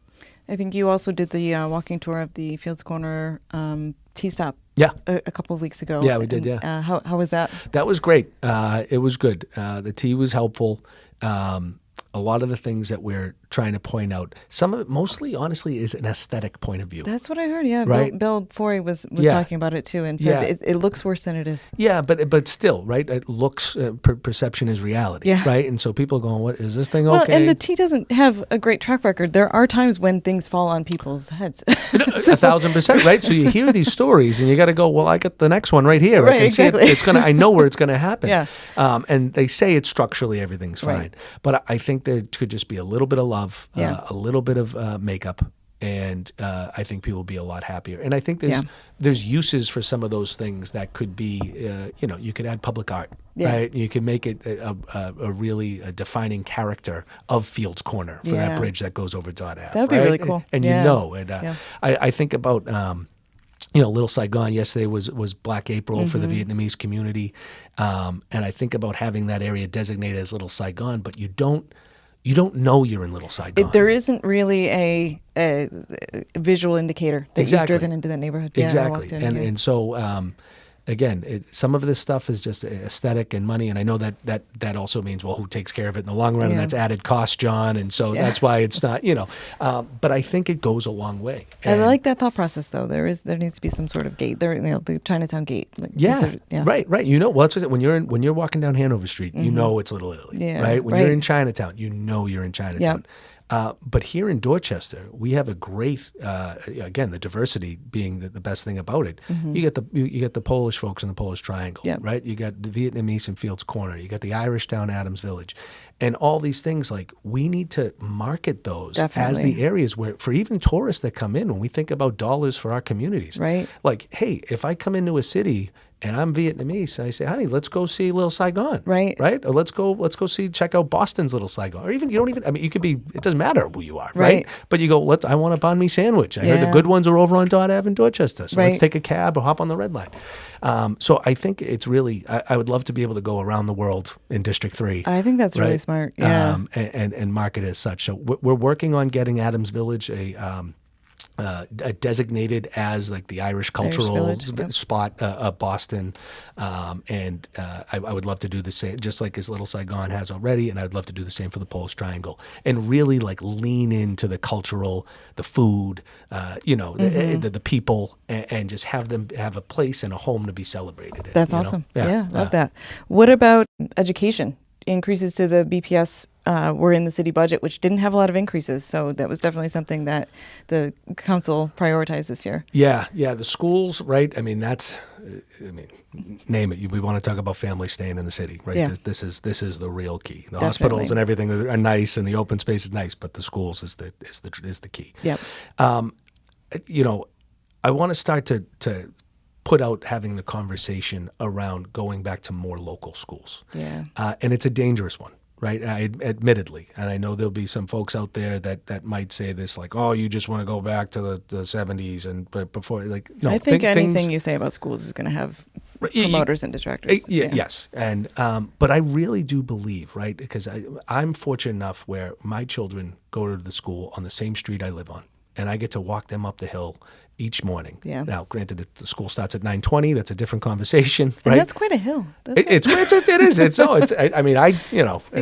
I think you also did the walking tour of the Fields Corner T-stop a couple of weeks ago. Yeah, we did, yeah. How was that? That was great. It was good. The tea was helpful. A lot of the things that we're trying to point out, some of it mostly, honestly, is an aesthetic point of view. That's what I heard, yeah. Right? Bill Forry was talking about it too, and said it looks worse than it is. Yeah, but still, right? It looks, perception is reality, right? And so people are going, what, is this thing okay? Well, and the T doesn't have a great track record. There are times when things fall on people's heads. 1,000%, right? So you hear these stories and you got to go, well, I got the next one right here. Right, I can exactly. see it. I know where it's going to happen. Yeah. And they say it's structurally everything's fine. Right. But I think there could just be a little bit of love, a little bit of makeup, and I think people will be a lot happier. And I think there's uses for some of those things that could be, you could add public art, right? You can make it a really defining character of Fields Corner for that bridge that goes over Dot Ave. That would be really cool. And I think about Little Saigon. Yesterday was Black April for the Vietnamese community, and I think about having that area designated as Little Saigon, but you don't know you're in Little Saigon. There isn't really a visual indicator that you've driven into that neighborhood. Exactly. And so, again, some of this stuff is just aesthetic and money. And I know that also means, well, who takes care of it in the long run? And that's added cost, John. And so that's why it's not, but I think it goes a long way. And I like that thought process, though. There needs to be some sort of gate. The Chinatown gate. Like, right. Well, that's what when you're walking down Hanover Street, you know it's Little Italy, right? When you're in Chinatown, you know you're in Chinatown. But here in Dorchester, we have a great, again, the diversity being the best thing about it. You get the Polish folks in the Polish Triangle, right? You got the Vietnamese in Fields Corner. You got the Irish down Adams Village. And all these things, like, we need to market those as the areas where, for even tourists that come in, when we think about dollars for our communities, right? Like, hey, if I come into a city and I'm Vietnamese, I say, honey, let's go see Little Saigon. Right. Or let's go check out Boston's Little Saigon. Or even, you could be, it doesn't matter who you are, right? But you go, I want a banh mi sandwich. I heard the good ones are over on Dot Ave in Dorchester. So let's take a cab or hop on the Red Line. So I think it's really, I would love to be able to go around the world in District 3. I think that's really smart. Yeah. And market as such. So we're working on getting Adams Village designated as like the Irish cultural spot of Boston, and I would love to do the same, just like as Little Saigon has already, and I'd love to do the same for the Polish Triangle, and really like lean into the cultural, the food, the people, and just have them have a place and a home to be celebrated in. That's awesome. Yeah, love that. What about education? increases to the BPS were in the city budget, which didn't have a lot of increases. So that was definitely something that the council prioritized this year. Yeah, the schools, right? I mean, name it. We want to talk about families staying in the city, right? Yeah. This is the real key. The Definitely. hospitals and everything are nice, and the open space is nice, but the schools is the key. Yep. I want to start to put out having the conversation around going back to more local schools. Yeah. And it's a dangerous one, right? Admittedly. And I know there'll be some folks out there that might say this, like, oh, you just want to go back to the 70s but before, like, no. I think anything you say about schools is going to have promoters and detractors. Yes. And, but I really do believe, right? Because I'm fortunate enough where my children go to the school on the same street I live on, and I get to walk them up the hill each morning. Yeah. Now, granted, the school starts at 9:20. That's a different conversation, right? And that's quite a hill. It is. You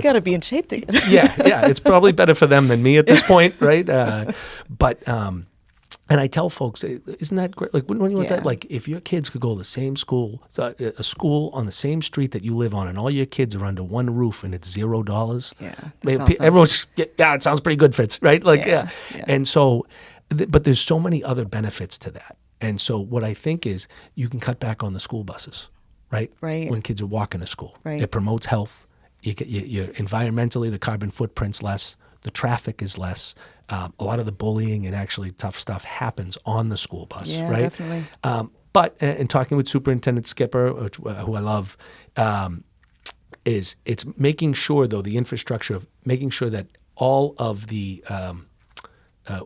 got to be in shape to get it. Yeah. It's probably better for them than me at this point, right? And I tell folks, isn't that great? Like, when you want that, like, if your kids could go to the same school, a school on the same street that you live on, and all your kids are under one roof, and it's $0. Yeah. Everyone's, it sounds pretty good, Fitz, right? Like, Yeah. And so, but there's so many other benefits to that. And so what I think is you can cut back on the school buses, right? Right. When kids are walking to school. Right. It promotes health. You're environmentally, the carbon footprint's less. The traffic is less. A lot of the bullying and actually tough stuff happens on the school bus, Yeah, right? definitely. But in talking with Superintendent Skipper, who I love, is it's making sure, though, the infrastructure of making sure that all of the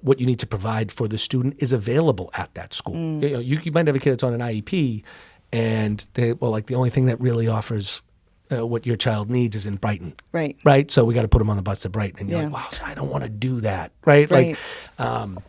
what you need to provide for the student is available at that school. You might have a kid that's on an IEP, and the only thing that really offers what your child needs is in Brighton. Right. Right? So we got to put them on the bus to Brighton. And you're Yeah. like, wow, I don't want to do that. Right? Right. Like,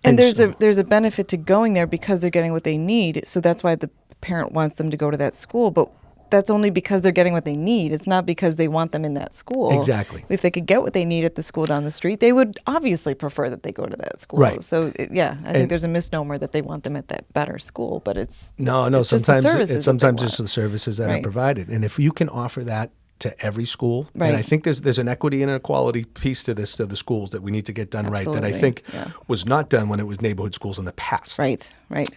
And there's a benefit to going there because they're getting what they need. So that's why the parent wants them to go to that school. But that's only because they're getting what they need. It's not because they want them in that school. Exactly. If they could get what they need at the school down the street, they would obviously prefer that they go to that school. Right. So I think there's a misnomer that they want them at that better school, but it's No. it's just the Sometimes services it's that they sometimes want. just the services that are Right. provided, and if you can offer that to every school, Right. and I think there's an equity and equality piece to this, to the schools that we need to get done right, that I Absolutely. think Yeah. was not done when it was neighborhood schools in the past. Right.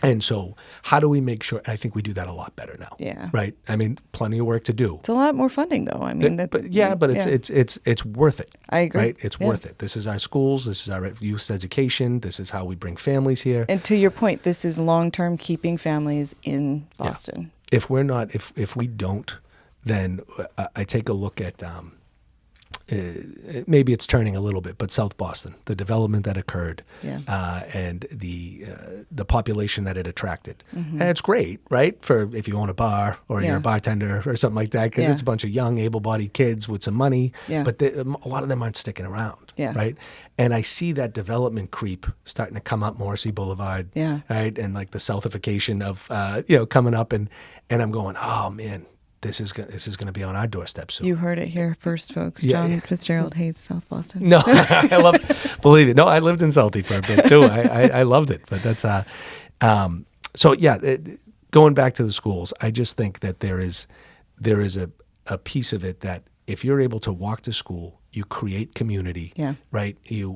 And so, how do we make sure? I think we do that a lot better now. Yeah. Right. I mean, plenty of work to do. It's a lot more funding, though. I mean, It's worth it. I agree. Right? It's Yeah. worth it. This is our schools. This is our youth education. This is how we bring families here. And to your point, this is long-term keeping families in Boston. If we're not, if we don't, then I take a look at. Maybe it's turning a little bit, but South Boston, the development that occurred, and the population that it attracted, and it's great, right? For if you own a bar or you're a bartender or something like that, because it's a bunch of young, able-bodied kids with some money, but a lot of them aren't sticking around, right? And I see that development creep starting to come up, Morrissey Boulevard, right, and like the Southification of coming up, and I'm going, oh man. This is going to be on our doorstep soon. You heard it here first, folks. Yeah. John FitzGerald hates South Boston. No, believe it. No, I lived in Southie for a bit too. I loved it, but that's going back to the schools, I just think that there is a piece of it that if you're able to walk to school, you create community, right? You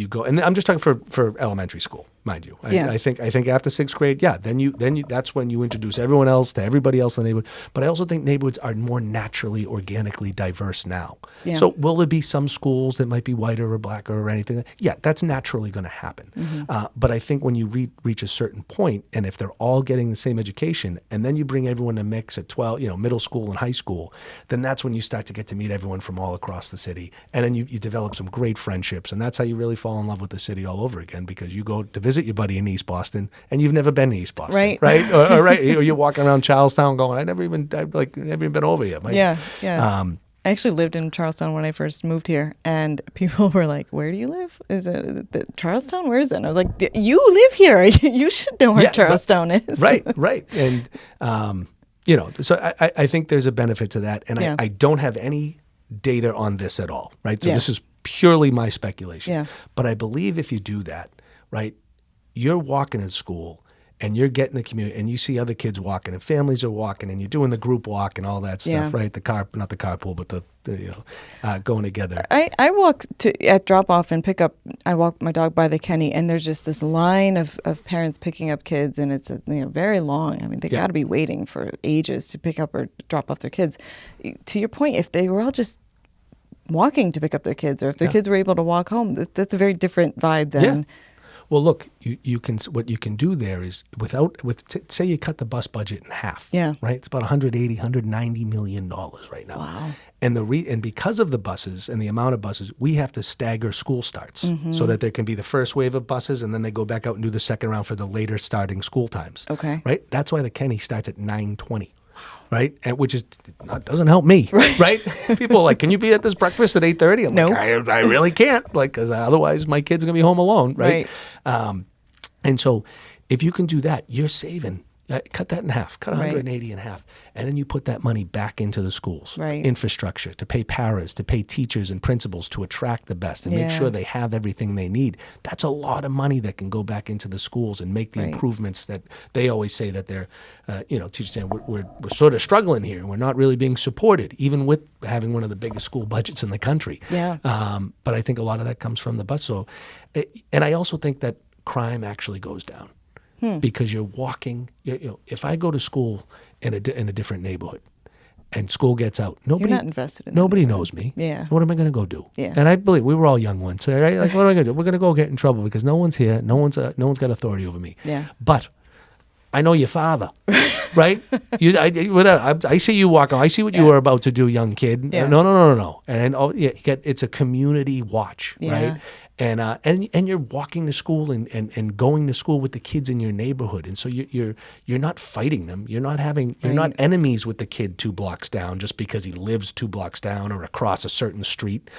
go, and I'm just talking for elementary school, mind you. I think after sixth grade, then that's when you introduce everyone else to everybody else in the neighborhood. But I also think neighborhoods are more naturally, organically diverse now. Yeah. So will there be some schools that might be whiter or blacker or anything? Yeah, that's naturally going to happen. But I think when you reach a certain point, and if they're all getting the same education, and then you bring everyone to mix at 12, middle school and high school, then that's when you start to get to meet everyone from all across the city. And then you develop some great friendships. And that's how you really fall in love with the city all over again, because you go to visit your buddy in East Boston and you've never been to East Boston. Right. Right? or you're walking around Charlestown going, I've never even been over here. I actually lived in Charlestown when I first moved here, and people were like, where do you live? Is it Charlestown? Where is it? And I was like, you live here. You should know where Charlestown is. Right. And, so I think there's a benefit to that. And I don't have any data on this at all, right? So this is purely my speculation. Yeah. But I believe if you do that, right, you're walking in school and you're getting the community, and you see other kids walking, and families are walking, and you're doing the group walk and all that stuff, right? Not the carpool, but the going together. I walk at drop off and pick up. I walk my dog by the Kenny, and there's just this line of parents picking up kids, and it's very long. I mean, they got to be waiting for ages to pick up or drop off their kids. To your point, if they were all just walking to pick up their kids, or if their kids were able to walk home, that's a very different vibe than. Yeah. Well, look, what you can do there is say you cut the bus budget in half. Yeah. Right. It's about $190 million right now. Wow. And because of the buses and the amount of buses, we have to stagger school starts so that there can be the first wave of buses, and then they go back out and do the second round for the later starting school times. Okay. Right. That's why the Kenny starts at 9:20. Right, and which doesn't help me, right? People are like, "Can you be at this breakfast at 8:30?" I'm like, I really can't, like, because otherwise my kids are gonna be home alone, right? And so, if you can do that, you're saving. Cut that in half, cut 180 in half, and then you put that money back into the schools, infrastructure, to pay paras, to pay teachers and principals to attract the best and make sure they have everything they need. That's a lot of money that can go back into the schools and make the improvements that they always say that they're, teachers saying we're sort of struggling here and we're not really being supported, even with having one of the biggest school budgets in the country. But I think a lot of that comes from the bus. So, and I also think that crime actually goes down. Because you're walking. If I go to school in a different neighborhood, and school gets out, you're not invested in nobody knows me. Yeah. What am I going to go do? Yeah. And I believe we were all young ones. Right? Like, what am I going to do? We're going to go get in trouble because no one's here. No one's got authority over me. Yeah. But I know your father, right? I see you walking. I see what you were about to do, young kid. Yeah. No. And it's a community watch, right? And you're walking to school and going to school with the kids in your neighborhood, and so you're not fighting them. You're not enemies with the kid 2 blocks down just because he lives 2 blocks down or across a certain street.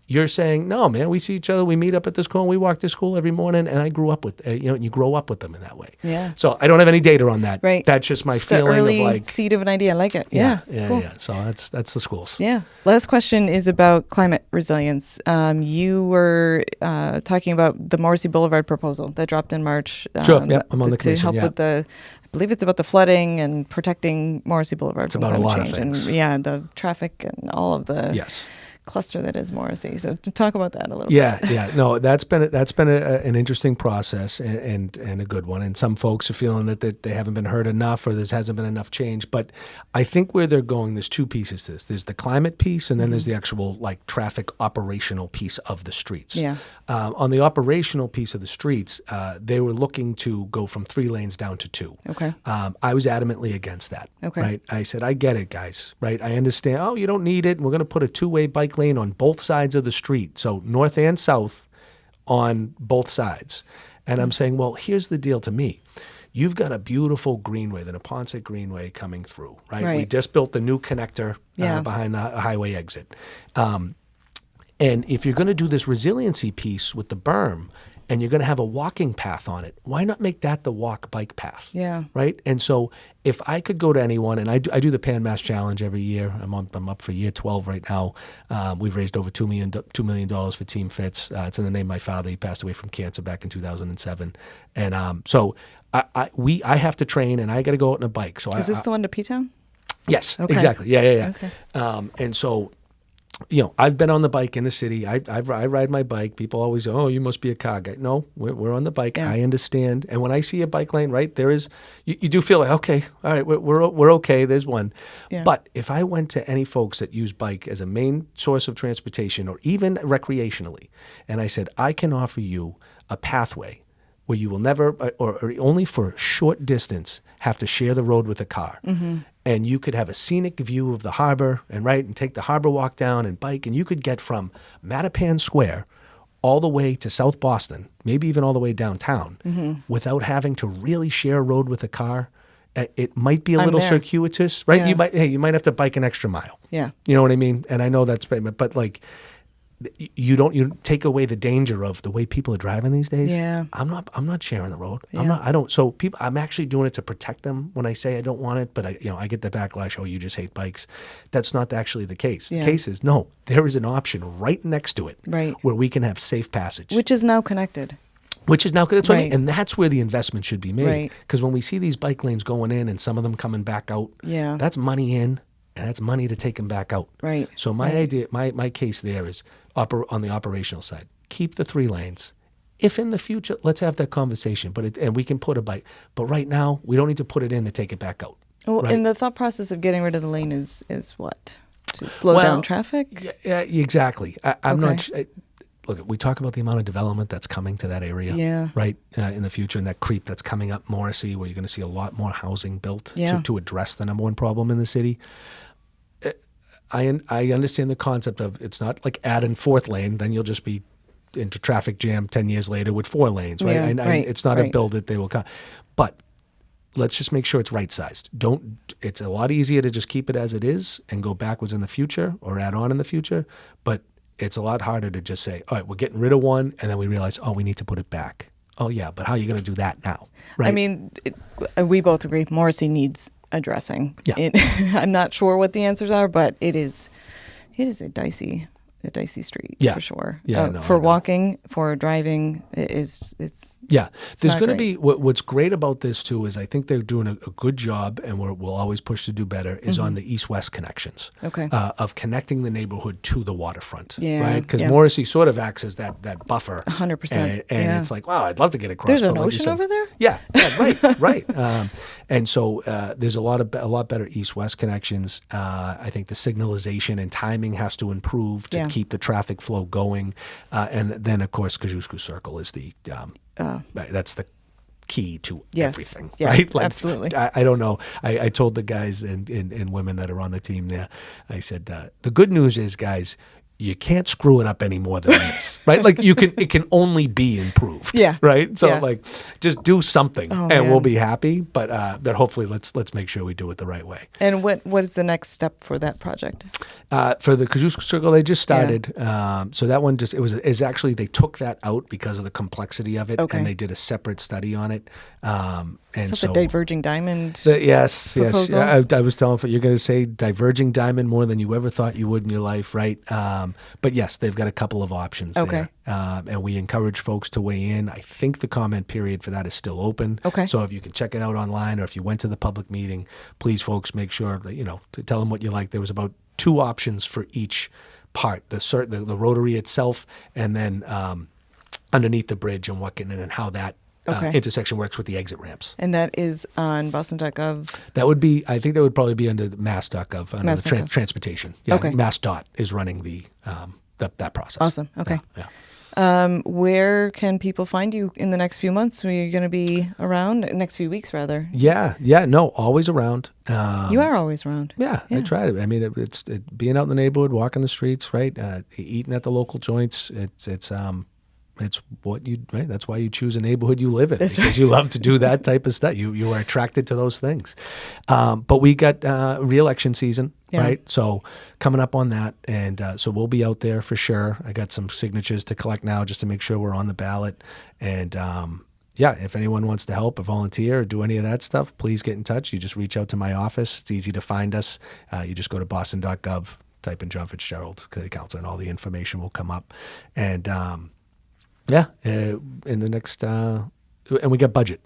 You're saying, no, man, we see each other, we meet up at this school, we walk to school every morning, and I grew up with, and you grow up with them in that way. Yeah. So I don't have any data on that. Right. That's just my Just feeling the early of like. seed of an idea. I like it. Yeah. Cool. So that's the schools. Yeah. Last question is about climate resilience. You were talking about the Morrissey Boulevard proposal that dropped in March. Sure. Yep. I'm on the commission. To help with I believe it's about the flooding and protecting Morrissey Boulevard It's from about a climate lot change. of things. And the traffic and all of the cluster that is Morrissey. So to talk about that a little bit. Yeah. No, that's been an interesting process and a good one. And some folks are feeling that they haven't been heard enough or there hasn't been enough change. But I think where they're going, there's 2 pieces to this. There's the climate piece, and then there's the actual traffic operational piece of the streets. Yeah. On the operational piece of the streets, they were looking to go from 3 lanes down to 2. Okay. I was adamantly against that. Okay. Right. I said, I get it, guys. Right. I understand. Oh, you don't need it. We're going to put a 2-way bike lane on both sides of the street. So north and south on both sides. And I'm saying, well, here's the deal to me. You've got a beautiful greenway, the Neponset Greenway coming through, right? We just built the new connector behind the highway exit. And if you're going to do this resiliency piece with the berm, and you're going to have a walking path on it, why not make that the walk-bike path? Yeah. Right? And so if I could go to anyone, and I do the Pan Mass Challenge every year. I'm up for year 12 right now. We've raised over $2 million for Team Fitz. It's in the name of my father. He passed away from cancer back in 2007. And so I have to train, and I got to go out on a bike. So is this the one to P-Town? Yes, exactly. Yeah. Okay. And so, I've been on the bike in the city. I ride my bike. People always say, oh, you must be a car guy. No, we're on the bike. Yeah. I understand. And when I see a bike lane, right, there is, you do feel like, okay, all right, we're okay. There's one. Yeah. But if I went to any folks that use bike as a main source of transportation or even recreationally, and I said, I can offer you a pathway where you will never, or only for a short distance, have to share the road with a car. Mm-hmm. And you could have a scenic view of the harbor and take the harbor walk down and bike. And you could get from Mattapan Square all the way to South Boston, maybe even all the way downtown, without having to really share a road with a car. It might be a little circuitous, right? Yeah. You might have to bike an extra mile. Yeah. You know what I mean? And I know that's, but like, you take away the danger of the way people are driving these days. Yeah. I'm not sharing the road. Yeah. I'm actually doing it to protect them when I say I don't want it, but I get the backlash, oh, you just hate bikes. That's not actually the case. Yeah. The case is, no, there is an option right next to it where we can have safe passage. Which is now connected. Which is now, that's what I mean. Right. And that's where the investment should be made. Right. Because when we see these bike lanes going in and some of them coming back out, Yeah. that's money in and that's money to take them back out. Right. So my Right. idea, my case there is on the operational side, keep the 3 lanes. If in the future, let's have that conversation. And we can put a bike. But right now, we don't need to put it in to take it back out. Well, right? and the thought process of getting rid of the lane is what? To slow down traffic? Yeah, exactly. I'm Okay. not. Look, we talk about the amount of development that's coming to that area, Yeah. right, in the future, and that creep that's coming up Morrissey, where you're going to see a lot more housing built Yeah. to address the number one problem in the city. I understand the concept of it's not like add in 4th lane, then you'll just be into traffic jam 10 years later with 4 lanes, right? Yeah, right, it's not a right. build that they will come. But let's just make sure it's right-sized. It's a lot easier to just keep it as it is and go backwards in the future or add on in the future, but it's a lot harder to just say, all right, we're getting rid of one, and then we realize, oh, we need to put it back. Oh, yeah, but how are you going to do that now? Right? I mean, we both agree Morrissey needs addressing. Yeah. I'm not sure what the answers are, but it is a dicey street Yeah. for sure. Yeah, no, for I know. walking, for driving, it's Yeah, there's not going to great. be what's great about this too is I think they're doing a good job, and we'll always push to do better. Is on the east-west connections, Okay. of connecting the neighborhood to the waterfront, Yeah, right? Because yeah. Morrissey sort of acts as that buffer, 100%, and yeah. it's like, wow, I'd love to get across. There's but an like you ocean said- over there? Yeah, right. And so there's a lot better east-west connections. I think the signalization and timing has to improve to Yeah. keep the traffic flow going, and then of course Kosciuszko Circle is the that's the key to Yes. everything, Yeah, right? absolutely. I don't know. I told the guys and women that are on the team there, I said, the good news is, guys, you can't screw it up any more than this, right? Like it can only be improved. Yeah. Right. So Yeah. like, just do something, Oh, and we'll man. be happy. But hopefully, let's make sure we do it the right way. And what is the next step for that project? For the Kosciuszko Circle, they just started. So that one is actually they took that out because of the complexity of it, Okay. and they did a separate study on it. And Is that so the diverging diamond? yes. proposal? I was telling you're going to say diverging diamond more than you ever thought you would in your life, right? But yes, they've got a couple of options Okay. there, and we encourage folks to weigh in. I think the comment period for that is still open. Okay. So if you can check it out online, or if you went to the public meeting, please, folks, make sure that to tell them what you like. There was about 2 options for each part: the rotary itself, and then underneath the bridge and and how that Okay. intersection works with the exit ramps. And that is on Boston.gov. That would be, I think that would probably be under the Mass.gov, under Mass the dot gov. transportation. Yeah, Okay. Mass.dot is running that process. Awesome. Okay. Yeah. Where can people find you in the next few months? Are you going to be around? Next few weeks, rather. Yeah. No, always around. You are always around. Yeah, I try to. I mean, it's being out in the neighborhood, walking the streets, right? Eating at the local joints. It's what you, right? That's why you choose a neighborhood you live in, That's because you love to do that type of stuff. You are attracted to those things. But we got re-election season, Yeah. right? So coming up on that, and so we'll be out there for sure. I got some signatures to collect now just to make sure we're on the ballot. And if anyone wants to help or volunteer or do any of that stuff, please get in touch. You just reach out to my office. It's easy to find us. You just go to boston.gov, type in John FitzGerald, Councilor, and all the information will come up. And in the next, and we got budget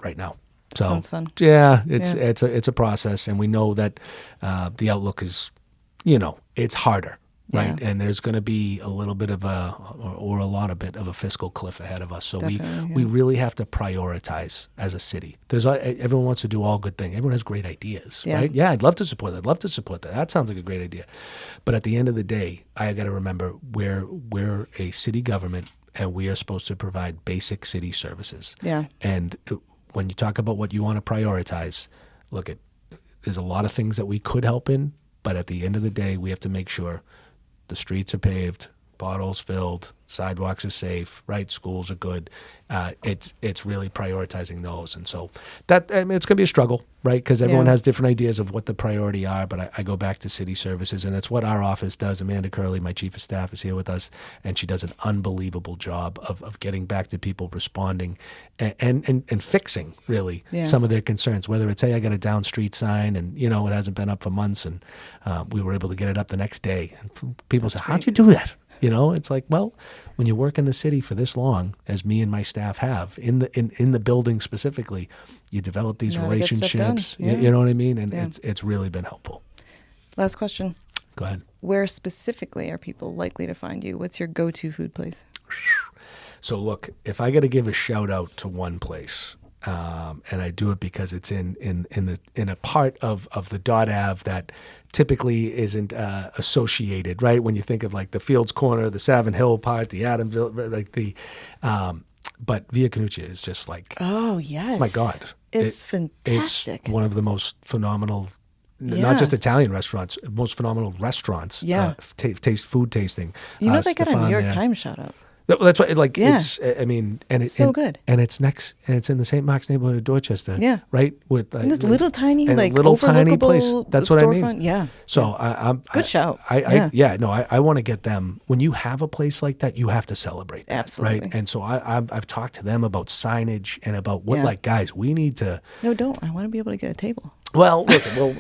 right now. So Sounds fun. Yeah, it's a process, and we know that the outlook is, it's harder, right? Yeah. And there's going to be a little bit of a bit of a fiscal cliff ahead of us. So Definitely, we really have to prioritize as a city. Everyone wants to do all good things. Everyone has great ideas, Yeah. right? Yeah, I'd love to support that. I'd love to support that. That sounds like a great idea. But at the end of the day, I got to remember we're a city government, and we are supposed to provide basic city services. Yeah. And when you talk about what you want to prioritize, there's a lot of things that we could help in, but at the end of the day, we have to make sure the streets are paved, potholes filled, sidewalks are safe, right? Schools are good. It's really prioritizing those. And so it's going to be a struggle, right? Because everyone Yeah. has different ideas of what the priority are, but I go back to city services, and it's what our office does. Amanda Curley, my chief of staff, is here with us, and she does an unbelievable job of getting back to people, responding and fixing, really, Yeah. some of their concerns, whether it's, hey, I got a down street sign, and, it hasn't been up for months, and we were able to get it up the next day. And people say, how'd you do that? You know, it's like, well, when you work in the city for this long, as me and my staff have, in the building specifically, you develop these You know how to get stuff done. relationships. Yeah. You know what I mean? And Yeah. it's really been helpful. Last question. Go ahead. Where specifically are people likely to find you? What's your go-to food place? So look, if I got to give a shout out to one place, and I do it because it's in a part of the Dot Ave that typically isn't associated, right? When you think of like the Fields Corner, the Savin Hill part, the Adamville, like the, but Via Canuccia is just like, Oh, yes. my God, It's fantastic. It's one of the most phenomenal. Yeah. Not just Italian restaurants, most phenomenal restaurants. Yeah. Food tasting. You know, they got a Stefan New York there. Times shout out. Well, that's what, like, Yeah. it's, I mean, and it's So good. And it's next, and it's in the St. Mark's neighborhood of Dorchester. Yeah. Right? With And this little tiny, and a like, little tiny place. overlookable That's what I mean. storefront. Yeah. So Good shout. I want to get them, when you have a place like that, you have to celebrate that. Absolutely. Right? And so I've talked to them about signage and about what, Yeah. like, guys, we need to, No, don't. I want to be able to get a table. well, listen,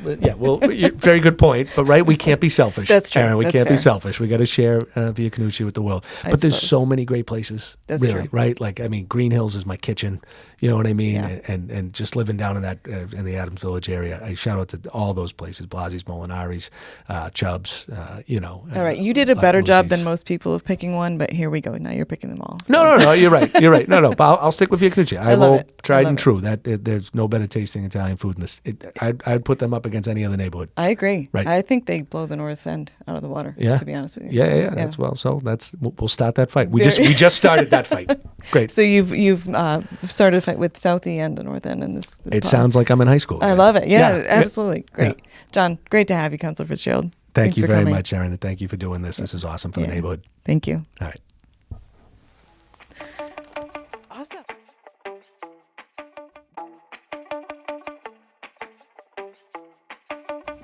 very good point. But right, we can't be selfish. That's true. Aaron, we That's can't be fair. selfish. We got to share Via Canucci with the world. I But there's suppose. so many great places. That's really, true. right? Like, I mean, Green Hills is my kitchen. You know what I mean? Yeah. And just living down in that in the Adams Village area, I shout out to all those places: Blasi's, Molinari's, Chubb's. You know. All right. You did a better job than Lucy's. most people of picking one, but here we go. Now you're picking them all. No, you're right. You're right. No, but I'll stick with Via Canucci. I love will it. I tried love and it. true. There's no better tasting Italian food in this. I'd put them up against any other neighborhood. I agree. Right. I think they blow the North End out of the water, Yeah. to be honest with you. Yeah. So, That's well. So we'll start that fight. We Very- just started that fight. Great. So you've started a fight with Southie and the North End in this It pod. sounds like I'm in high school. I again. love it. Yeah, Yeah. absolutely. Great. John, great to have you, Councilor FitzGerald. Thank Thanks you for very coming. much, Aaron, and thank you for doing this. This is awesome for the Yeah. neighborhood. Thank you. All right. Awesome.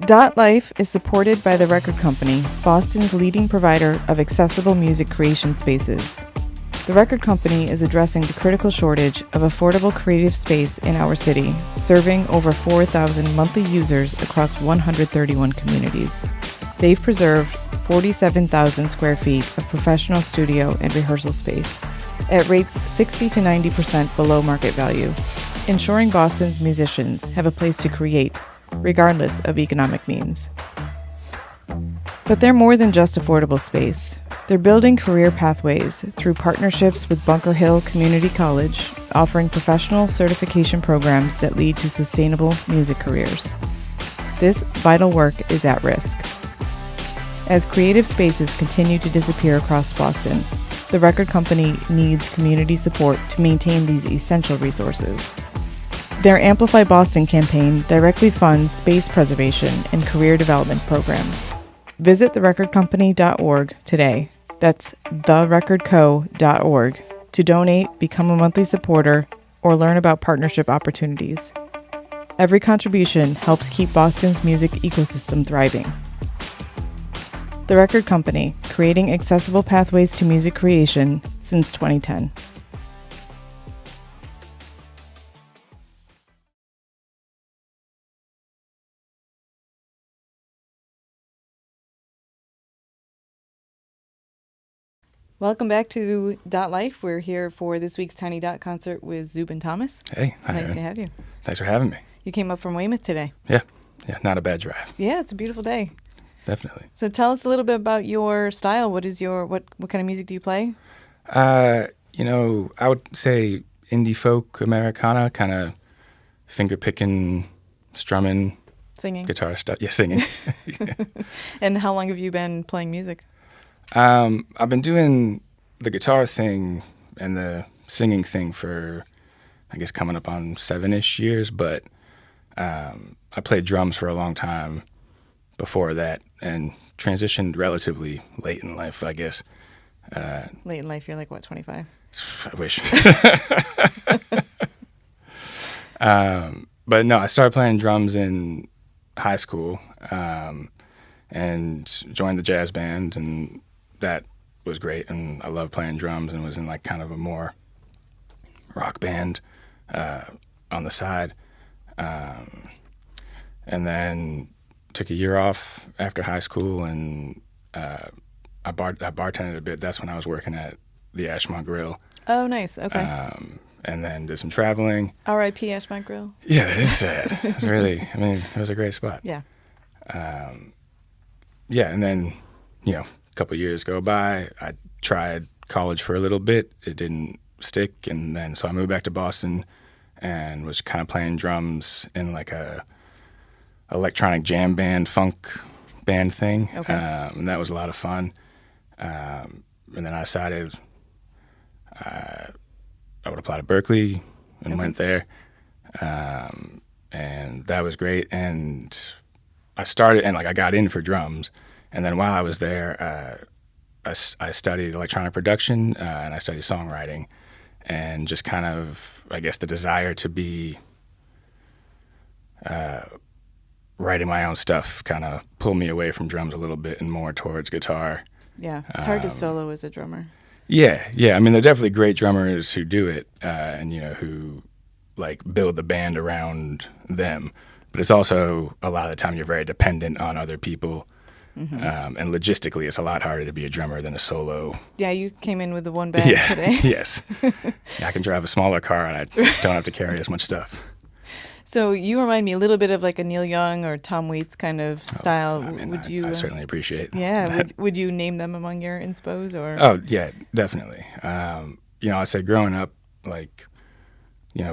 DotLife is supported by the Record Company, Boston's leading provider of accessible music creation spaces. The Record Company is addressing the critical shortage of affordable creative space in our city, serving over 4,000 monthly users across 131 communities. They've preserved 47,000 square feet of professional studio and rehearsal space at rates 60 to 90% below market value, ensuring Boston's musicians have a place to create, regardless of economic means. But they're more than just affordable space. They're building career pathways through partnerships with Bunker Hill Community College, offering professional certification programs that lead to sustainable music careers. This vital work is at risk. As creative spaces continue to disappear across Boston, the Record Company needs community support to maintain these essential resources. Their Amplify Boston campaign directly funds space preservation and career development programs. Visit therecordcompany.org today. That's therecordco.org to donate, become a monthly supporter, or learn about partnership opportunities. Every contribution helps keep Boston's music ecosystem thriving. The Record Company, creating accessible pathways to music creation since 2010. Welcome back to DotLife. We're here for this week's Tiny Dot concert with Zubin Thomas. Hey, hi, Nice Aaron. to have you. Thanks for having me. You came up from Weymouth today. Yeah, not a bad drive. Yeah, it's a beautiful day. Definitely. So tell us a little bit about your style. What kind of music do you play? I would say indie folk, Americana, kind of finger picking, strumming, Singing. guitar stuff. Yeah, singing. And how long have you been playing music? I've been doing the guitar thing and the singing thing for, I guess, coming up on 7-ish years, but I played drums for a long time before that and transitioned relatively late in life, I guess. Late in life, you're like, what, 25? I wish. But no, I started playing drums in high school and joined the jazz band, and that was great. And I loved playing drums and was in like kind of a more rock band on the side. And then took a year off after high school and I bartended a bit. That's when I was working at the Ashmont Grill. Oh, nice. Okay. And then did some traveling. R.I.P. Ashmont Grill. Yeah, it is sad. It's really, I mean, it was a great spot. Yeah. Yeah, and then, a couple of years go by. I tried college for a little bit. It didn't stick, and then so I moved back to Boston and was kind of playing drums in like a electronic jam band, funk band thing. Okay. And that was a lot of fun. And then I decided I would apply to Berkeley and went there. And that was great. And I started, and I got in for drums. And then while I was there, I studied electronic production and I studied songwriting. And just kind of, I guess, the desire to be writing my own stuff kind of pulled me away from drums a little bit and more towards guitar. Yeah, it's hard to solo as a drummer. Yeah. I mean, they're definitely great drummers who do it, and who build the band around them. But it's also a lot of the time you're very dependent on other people, and logistically, it's a lot harder to be a drummer than a solo. Yeah, you came in with the one band today. Yes. I can drive a smaller car, and I don't have to carry as much stuff. So you remind me a little bit of like a Neil Young or Tom Waits kind of style. I mean, would you? I certainly appreciate. Yeah. That. Would you name them among your inspos or? Oh yeah, definitely. I'd say growing up,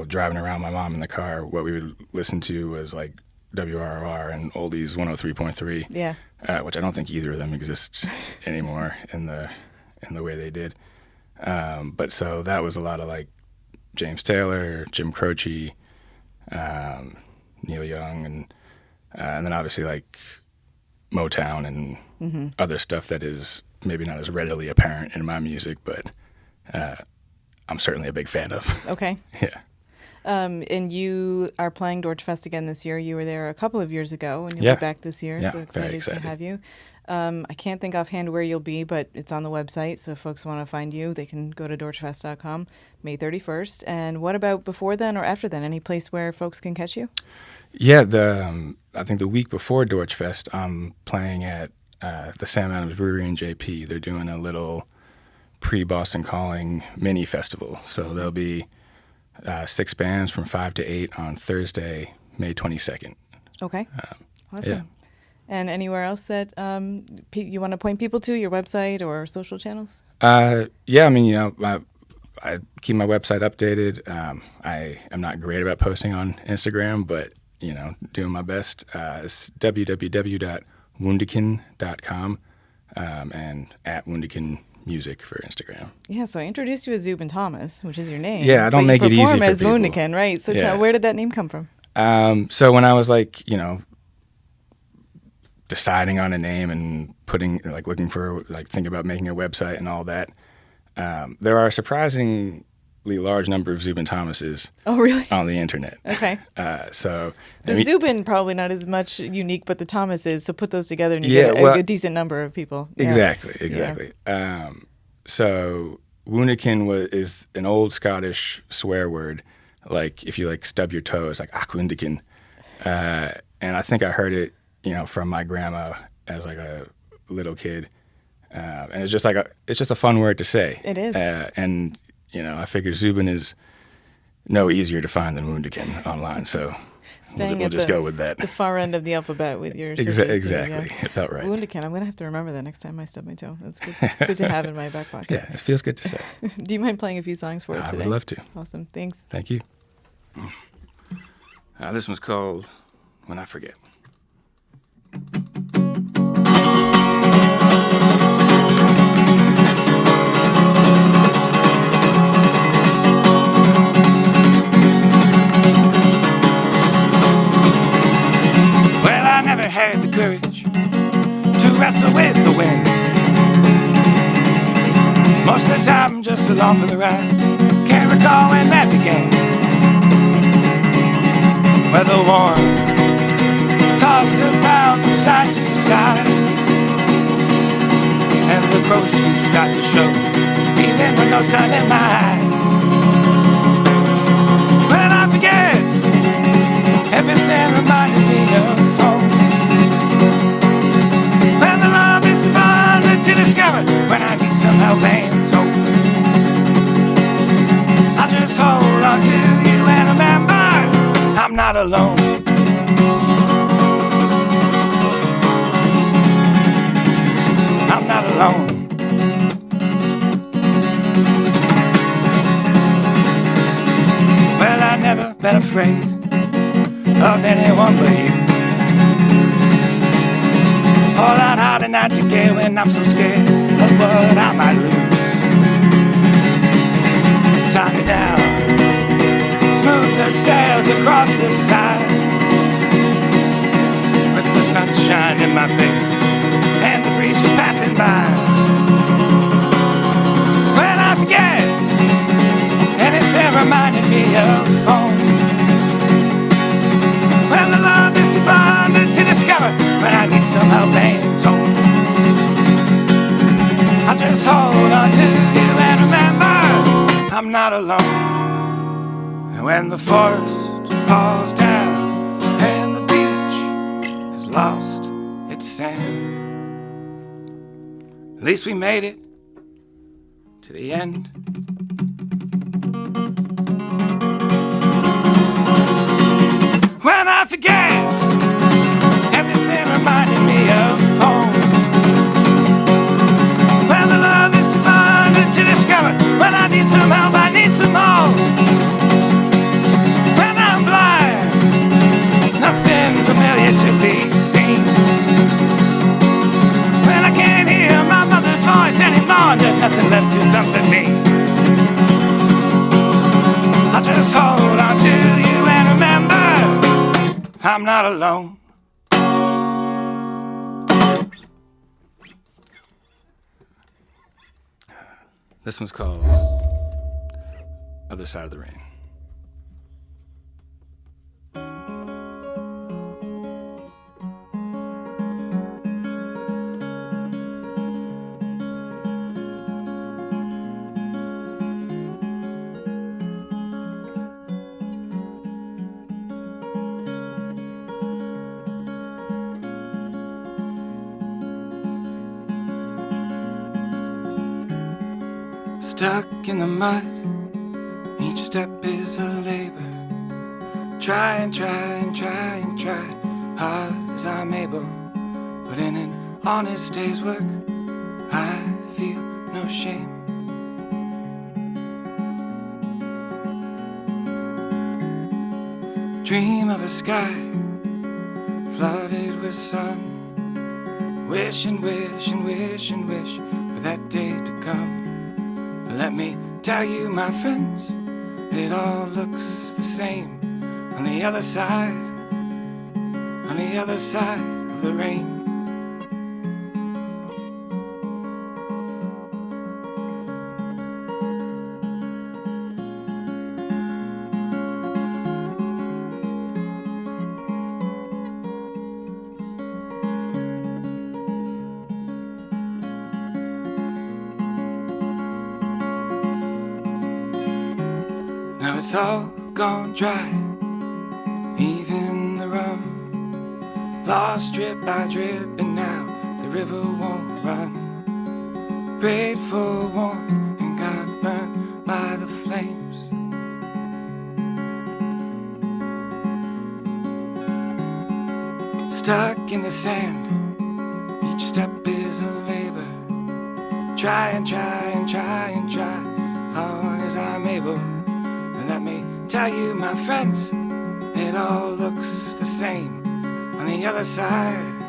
driving around my mom in the car, what we would listen to was like WRR and Oldies 103.3. Yeah. Which I don't think either of them exists anymore in the way they did. But so that was a lot of like James Taylor, Jim Croce, Neil Young, and then obviously like Motown and other stuff that is maybe not as readily apparent in my music, but I'm certainly a big fan of. Okay. Yeah. And you are playing Dorchfest again this year. You were there a couple of years ago, and you'll be back this year. Yeah, so very excited to have you. I can't think offhand where you'll be, but it's on the website. So if folks want to find you, they can go to dorchfest.com, May 31st. And what about before then or after then? Any place where folks can catch you? Yeah, I think the week before Dorchfest, I'm playing at the Sam Adams Brewery in JP. They're doing a little pre-Boston Calling mini festival. So there'll be 6 bands from 5 to 8 on Thursday, May 22nd. Okay. Awesome. Yeah. And anywhere else that you want to point people to, your website or social channels? Yeah, I mean, I keep my website updated. I am not great about posting on Instagram, but, doing my best. It's www.woundikin.com and at Woundikin Music for Instagram. Yeah, so I introduced you as Zubin Thomas, which is your name. Yeah, I don't make it easy for people. You perform as people. Woundikin, right? So Yeah. where did that name come from? So when I was deciding on a name and looking for thinking about making a website and all that, there are a surprisingly large number of Zubin Thomases. Oh, really? On the internet. Okay. So The Zubin probably not as much unique, but the Thomas is. So put those together and you get a decent number of people. Yeah. Exactly. Yeah. So Woundikin is an old Scottish swear word. Like if you stub your toe, it's like Woundikin. And I think I heard it, from my grandma as a little kid. And it's just it's just a fun word to say. It is. And I figure Zubin is no easier to find than Woundikin online, so we'll just go with that. The far end of the alphabet with your Exactly. Yeah. It felt right. Woundikin. I'm going to have to remember that next time I stub my toe. That's good. It's good to have in my back pocket. Yeah, it feels good to say. Do you mind playing a few songs for us today? I would love to. Awesome. Thanks. Thank you. This one's called When I Forget. Had the courage to wrestle with the wind. Most of the time I'm just along for the ride. Can't recall when that began. Where the warm tossed about from side to side, and the crow's feet start to show, even with no sun in my eyes. When I forget, everything reminded me of home. When the love is fun to discover, alone. I'm not alone. Well, I've never been afraid of anyone but you. All out hard and not to care when I'm so scared of what I might lose. Tie me down, smooth the sails across the side, with the sunshine in my face and the breeze just passing by. When I forget anything reminding me of home, when the love is too fun to discover, when I need some help ain't told, I'll just hold on to you and remember I'm not alone. And when the forest falls down and the beach has lost its sand, at least we made it to the end. When I forget everything reminding me of home, when the love is too fun to discover, when I need some help, I need some more. When I'm blind, nothing familiar to be seen. When I can't hear my mother's voice anymore, and there's nothing left to comfort me, I'll just hold on to you and remember I'm not alone. This one's called Other Side of the Rain. Stuck in the mud, each step is a labor. Try and try and try and try, hard as I'm able. But in an honest day's work, I feel no shame. Dream of a sky flooded with sun. Wish and wish and wish and wish for that day to come. Let me tell you, my friends, it all looks the same on the other side of the rain. Now it's all gone dry, even the rum. Lost drip by drip, and now the river won't run. Prayed for warmth and got burnt by the flames. Stuck in the sand, each step is a labor. Try and try and try and try, hard as I'm able. Let me tell you, my friends, it all looks the same on the other side,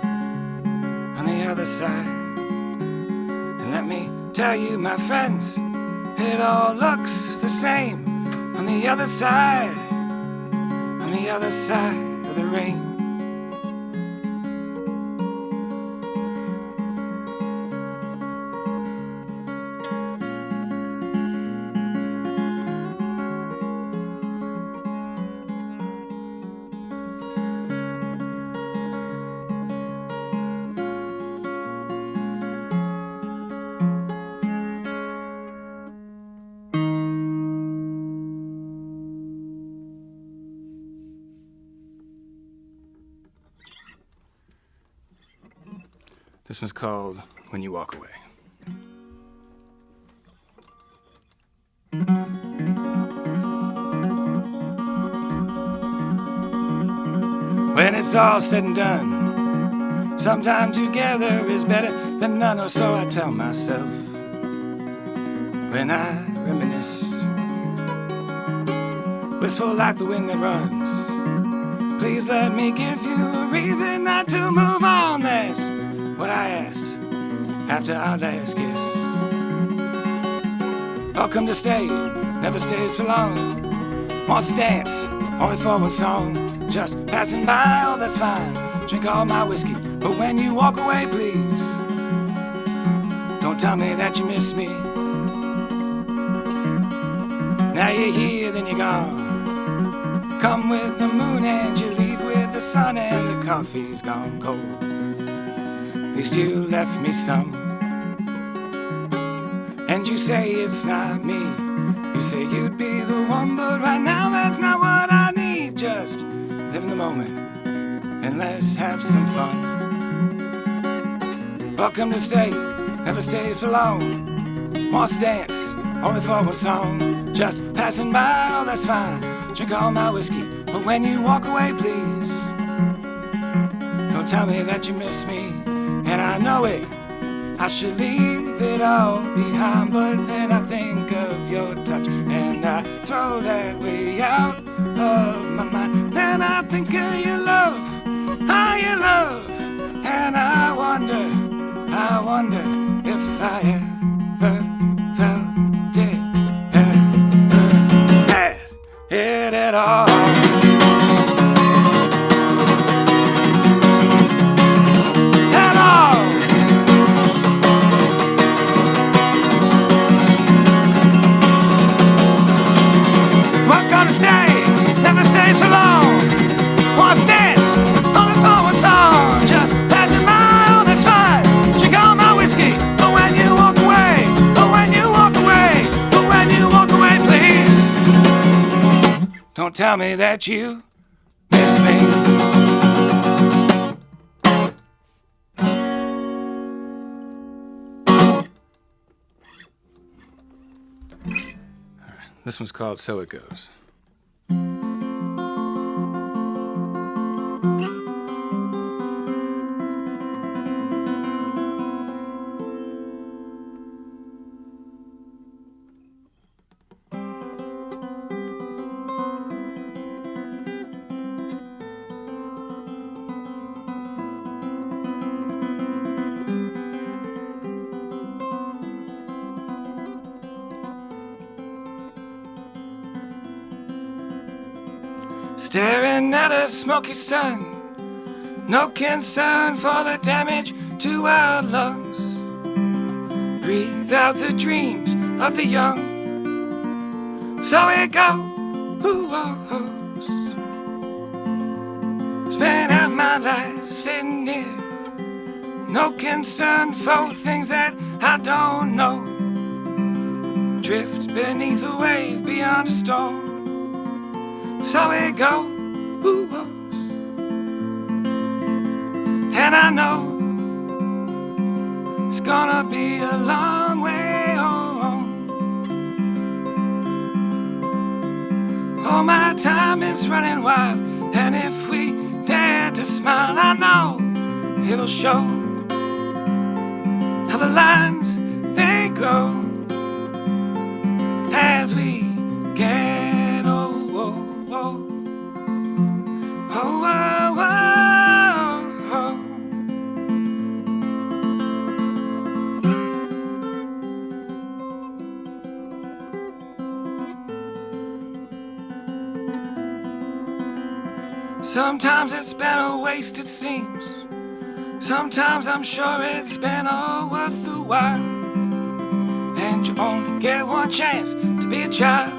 on the other side. And let me tell you, my friends, it all looks the same on the other side of the rain. This one's called When You Walk Away. when it's all said and done, sometime together is better than none, or so I tell myself when I reminisce. Wistful like the wind that runs, please let me give you a reason not to move on. That's what I asked after our last kiss. Welcome to stay, never stays for long. Wants to dance, only for one song. Just passing by, oh that's fine. Drink all my whiskey, but when you walk away, please don't tell me that you miss me. Now you're here, then you're gone. Come with the moon and you leave with the sun, and the coffee's gone cold. At least you left me some. And you say it's not me. You say you'd be the one, but right now that's not what I need. Just live in the moment and let's have some fun. Welcome to stay, never stays for long. Wants to dance, only for one song. Just passing by, oh that's fine. Drink all my whiskey, but when you walk away, please don't tell me that you miss me. And I know it, I should leave it all behind, but then I think of your touch and I throw that way out of my mind. Then I think of your love, your love, and I wonder if I ever felt it, ever had it at all. Never stays for long. Wants to dance, only for one song. Just passing by, oh that's fine. Drink all my whiskey, but when you walk away, but when you walk away, but when you walk away, please don't tell me that you miss me. This one's called So It Goes. Staring at a smoky sun, no concern for the damage to our lungs. Breathe out the dreams of the young. So it goes. Spend half my life sitting here, no concern for things that I don't know. Drift beneath a wave beyond a storm. So it goes, and I know it's gonna be a long way home. All my time is running wild, and if we dare to smile, I know it'll show how the lines they grow as we get old. Sometimes it's been a waste, it seems. Sometimes I'm sure it's been all worth the while. And you only get one chance to be a child.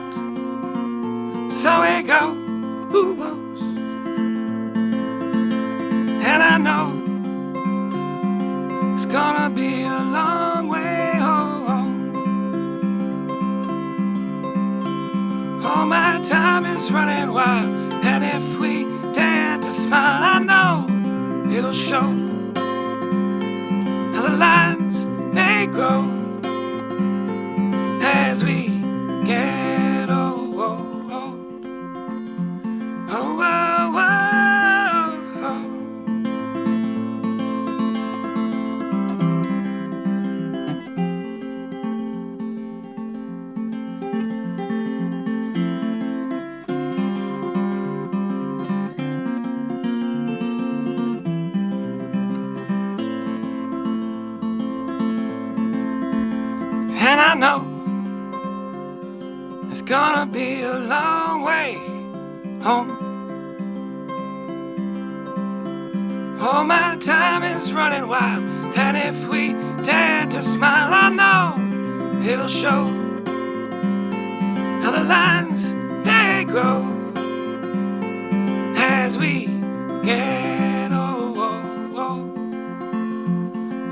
So it goes. And I know it's gonna be a long way home. All my time is running wild, and if we dare to smile, I know it'll show how the lines they grow as we get old. And I know it's gonna be a long way home. Oh, my time is running wild, and if we dare to smile, I know it'll show how the lines, they grow as we get old. Oh,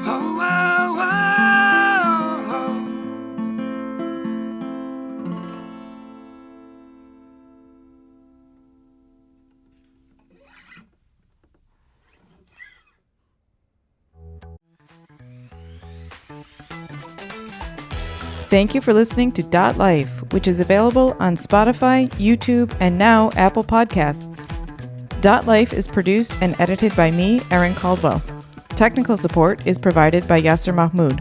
oh, oh, oh, oh. Thank you for listening to DotLife, which is available on Spotify, YouTube, and now Apple Podcasts. DotLife is produced and edited by me, Erin Caldwell. Technical support is provided by Yasser Mahmood.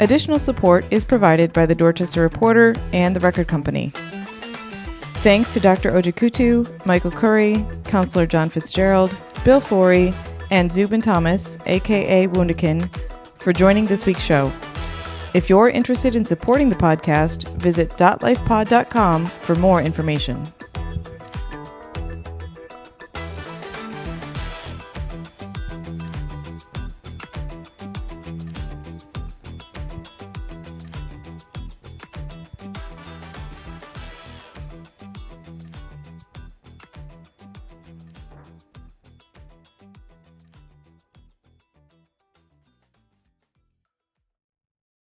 Additional support is provided by the Dorchester Reporter and the Record Company. Thanks to Dr. Ojikutu, Michael Curry, Councilor John FitzGerald, Bill Forry, and Zubin Thomas, aka Woundikin, for joining this week's show. If you're interested in supporting the podcast, visit dotlifepod.com for more information.